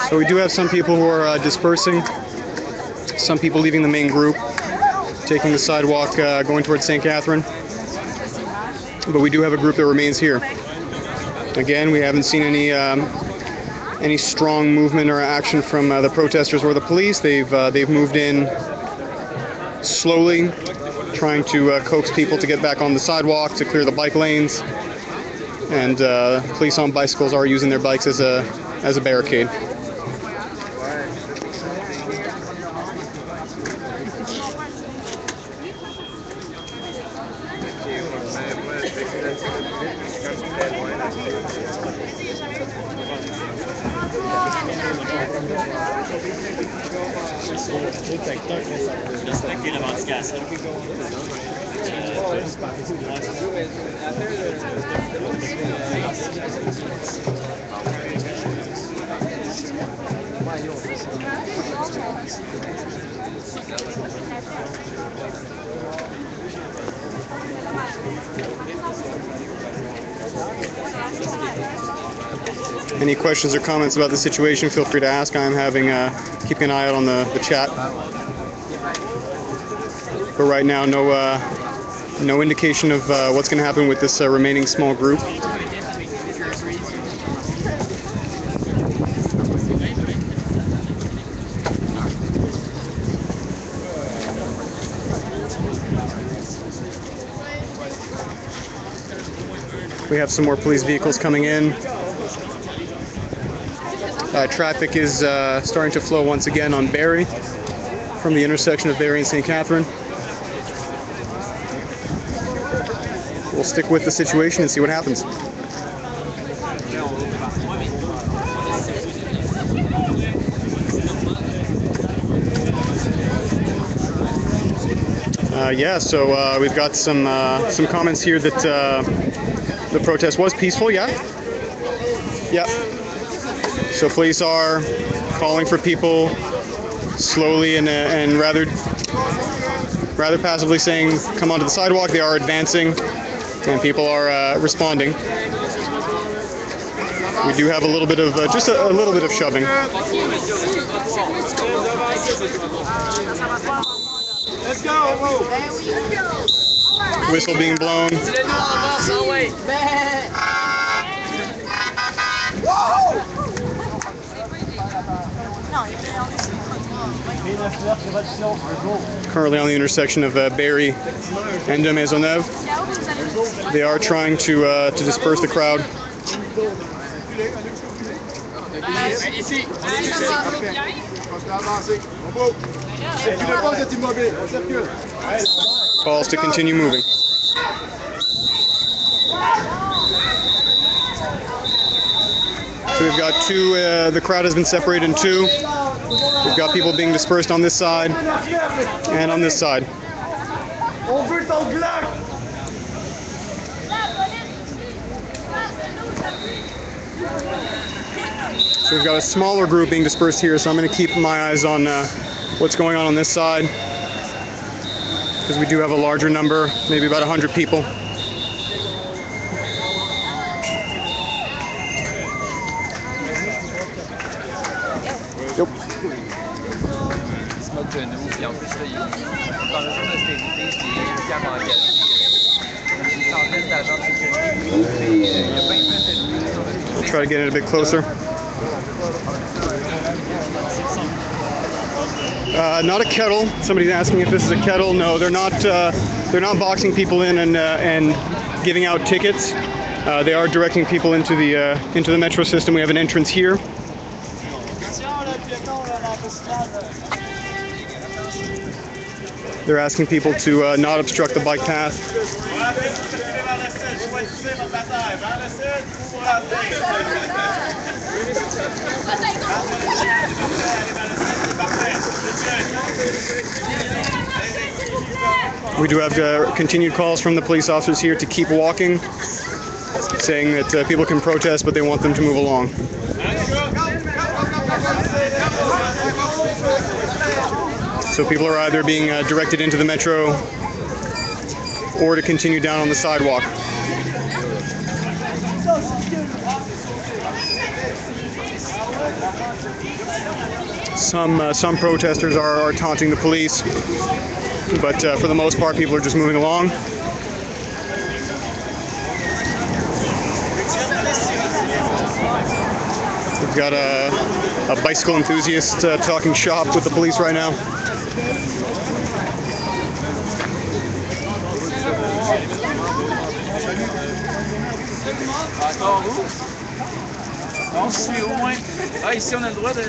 C: So we do have some people who are dispersing, some people leaving the main group, taking the sidewalk going towards St. Catherine. But we do have a group that remains here. Again, we haven't seen any strong movement or action from the protesters or the police. They've moved in slowly, trying to coax people to get back on the sidewalk, to clear the bike lanes. And police on bicycles are using their bikes as a barricade. Any questions or comments about the situation, feel free to ask. I'm keeping an eye out on the chat. But right now, no indication of what's going to happen with this remaining small group. We have some more police vehicles coming in. Traffic is starting to flow once again on Barrie from the intersection of Barrie and St. Catherine. We'll stick with the situation and see what happens. So we've got some comments here that the protest was peaceful. Yeah. So police are calling for people slowly and rather passively saying, "Come onto the sidewalk." They are advancing, and people are responding. We do have a little bit of just a little bit of shoving.
B: Let's go!
C: Whistle being blown. Currently on the intersection of Barrie and de Maisonneuve. They are trying to disperse the crowd. Calls to continue moving. So we've got two, the crowd has been separated in two. We've got people being dispersed on this side and on this side. So we've got a smaller group being dispersed here, so I'm going to keep my eyes on what's going on this side, because we do have a larger number, maybe about 100 people. Yep. We'll try to get it a bit closer. Not a kettle. Somebody's asking if this is a kettle. No, they're not. They're not boxing people in and giving out tickets. They are directing people into the metro system. We have an entrance here. They're asking people to not obstruct the bike path. We do have continued calls from the police officers here to keep walking, saying that people can protest, but they want them to move along. So people are either being directed into the metro or to continue down on the sidewalk. Some protesters are taunting the police, but for the most part, people are just moving along. We've got a bicycle enthusiast talking shop with the police right now.
G: On suit au moins. Ah, ici on a le droit de.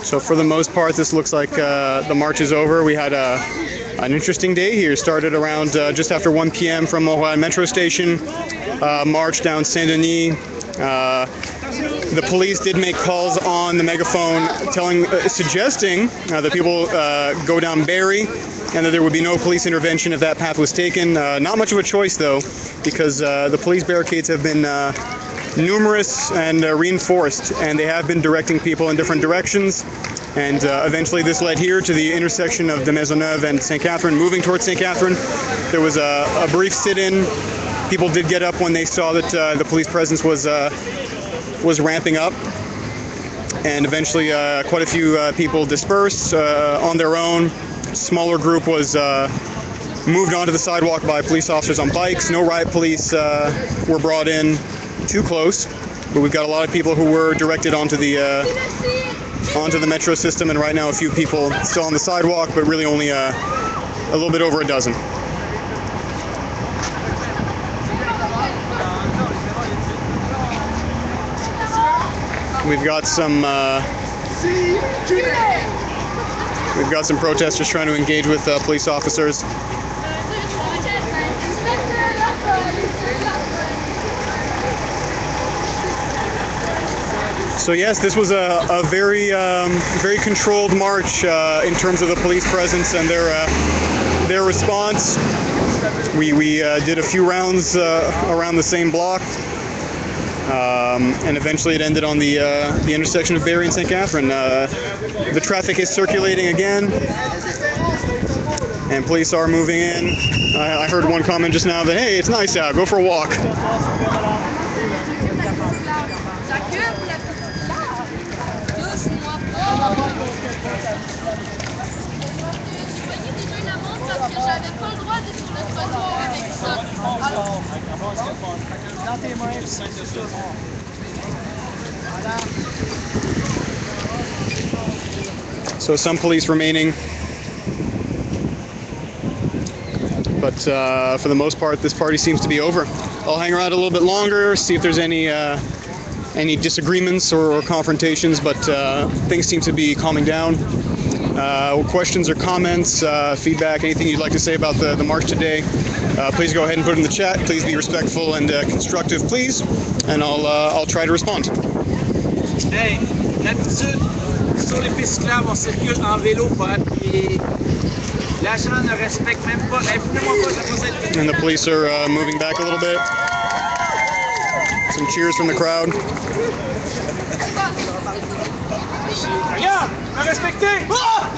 C: So for the most part, this looks like the march is over. We had an interesting day here. Started around just after 1 p.m. from Montreal Metro Station. March down Saint-Denis. The police did make calls on the megaphone suggesting that people go down Barrie and that there would be no police intervention if that path was taken. Not much of a choice, though, because the police barricades have been numerous and reinforced, and they have been directing people in different directions. And eventually this led here to the intersection of de Maisonneuve and St. Catherine, moving towards St. Catherine. There was a brief sit-in. People did get up when they saw that the police presence was ramping up, and eventually quite a few people dispersed on their own. Smaller group was moved onto the sidewalk by police officers on bikes. No riot police were brought in too close, but we've got a lot of people who were directed onto the metro system, and right now a few people still on the sidewalk, but really only a little bit over a dozen. We've got some protesters trying to engage with police officers. So yes, this was a very very controlled march in terms of the police presence and their response. We did a few rounds around the same block. And eventually it ended on the intersection of Barrie and St. Catherine. The traffic is circulating again, and police are moving in. I heard one comment just now that, hey, it's nice out, go for a walk. So some police remaining, but for the most part, this party seems to be over. I'll hang around a little bit longer, see if there's any disagreements or confrontations, but things seem to be calming down. Questions or comments, feedback, anything you'd like to say about the march today, please go ahead and put it in the chat. Please be respectful and constructive, please, and I'll try to respond.
G: Hey, d'habitude, sur les pistes cyclables, on circule en vélo pour appuyer. L'agent ne respecte même pas. Hey, prenez-moi pas, je vais poser.
C: And the police are moving back a little bit. Some cheers from the crowd.
G: Regarde, me respecter! Ah!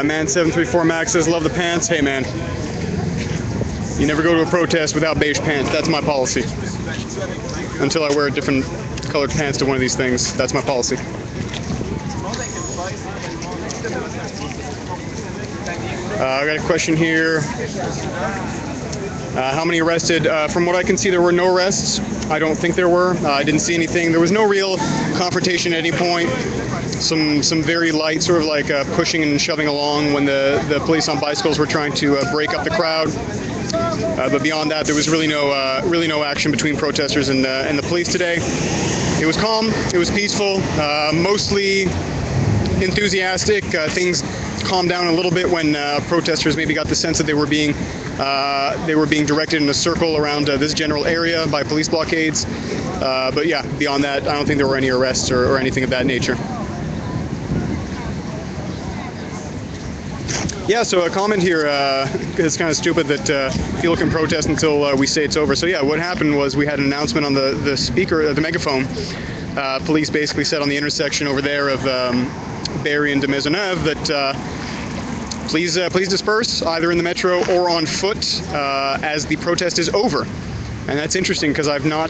C: Man 734 Max says, love the pants. Hey man, you never go to a protest without beige pants. That's my policy. Until I wear different colored pants to one of these things, that's my policy. I got a question here. How many arrested? From what I can see, there were no arrests. I don't think there were. I didn't see anything. There was no real confrontation at any point. Some very light sort of like pushing and shoving along when the police on bicycles were trying to break up the crowd. But beyond that, there was really no action between protesters and the police today. It was calm. It was peaceful. Mostly enthusiastic. Things calmed down a little bit when protesters maybe got the sense that they were being directed in a circle around this general area by police blockades. But yeah, beyond that, I don't think there were any arrests or anything of that nature. Yeah, so a comment here, it's kind of stupid that people can protest until we say it's over. So yeah, what happened was we had an announcement on the speaker, the megaphone. Police basically said on the intersection over there of Barrie and de Maisonneuve that please disperse either in the metro or on foot as the protest is over. And that's interesting because I've not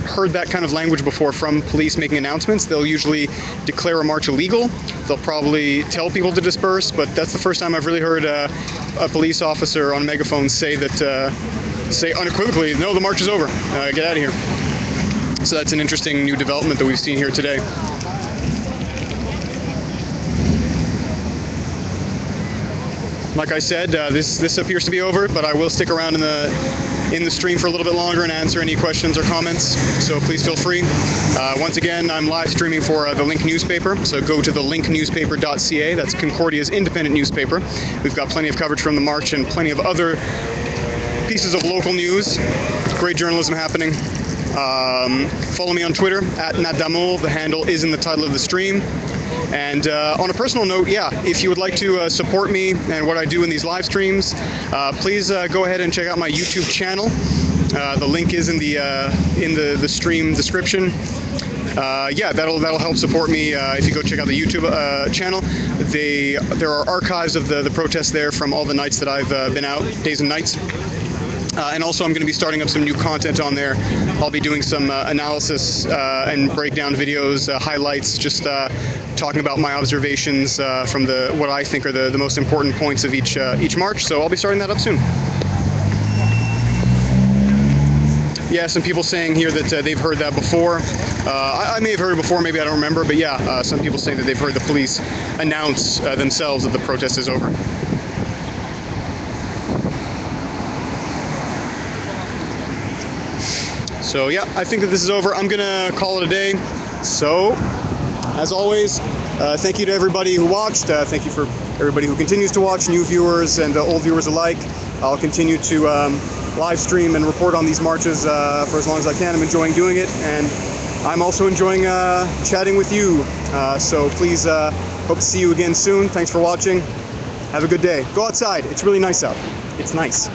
C: heard that kind of language before from police making announcements. They'll usually declare a march illegal. They'll probably tell people to disperse, but that's the first time I've really heard a police officer on a megaphone say unequivocally, no, the march is over. Get out of here. So that's an interesting new development that we've seen here today. Like I said, this appears to be over, but I will stick around in the stream for a little bit longer and answer any questions or comments, so please feel free. Once again, I'm live streaming for the Link newspaper, so go to thelinknewspaper.ca. That's Concordia's independent newspaper. We've got plenty of coverage from the march and plenty of other pieces of local news. Great journalism happening. Follow me on Twitter @NatDamour. The handle is in the title of the stream. And on a personal note, yeah, if you would like to support me and what I do in these live streams, please go ahead and check out my YouTube channel. The link is in the stream description. Yeah, that'll help support me if you go check out the YouTube channel. There are archives of the protests there from all the nights that I've been out, days and nights. And also I'm going to be starting up some new content on there. I'll be doing some analysis and breakdown videos, highlights, just talking about my observations from what I think are the most important points of each march. So I'll be starting that up soon. Yeah, some people saying here that they've heard that before. I may have heard it before, maybe I don't remember, but yeah, some people saying that they've heard the police announce themselves that the protest is over. So yeah, I think that this is over. I'm gonna call it a day. So, as always, thank you to everybody who watched. Thank you for everybody who continues to watch, new viewers and old viewers alike. I'll continue to live stream and report on these marches for as long as I can. I'm enjoying doing it, and I'm also enjoying chatting with you. So please, hope to see you again soon. Thanks for watching. Have a good day. Go outside. It's really nice out. It's nice.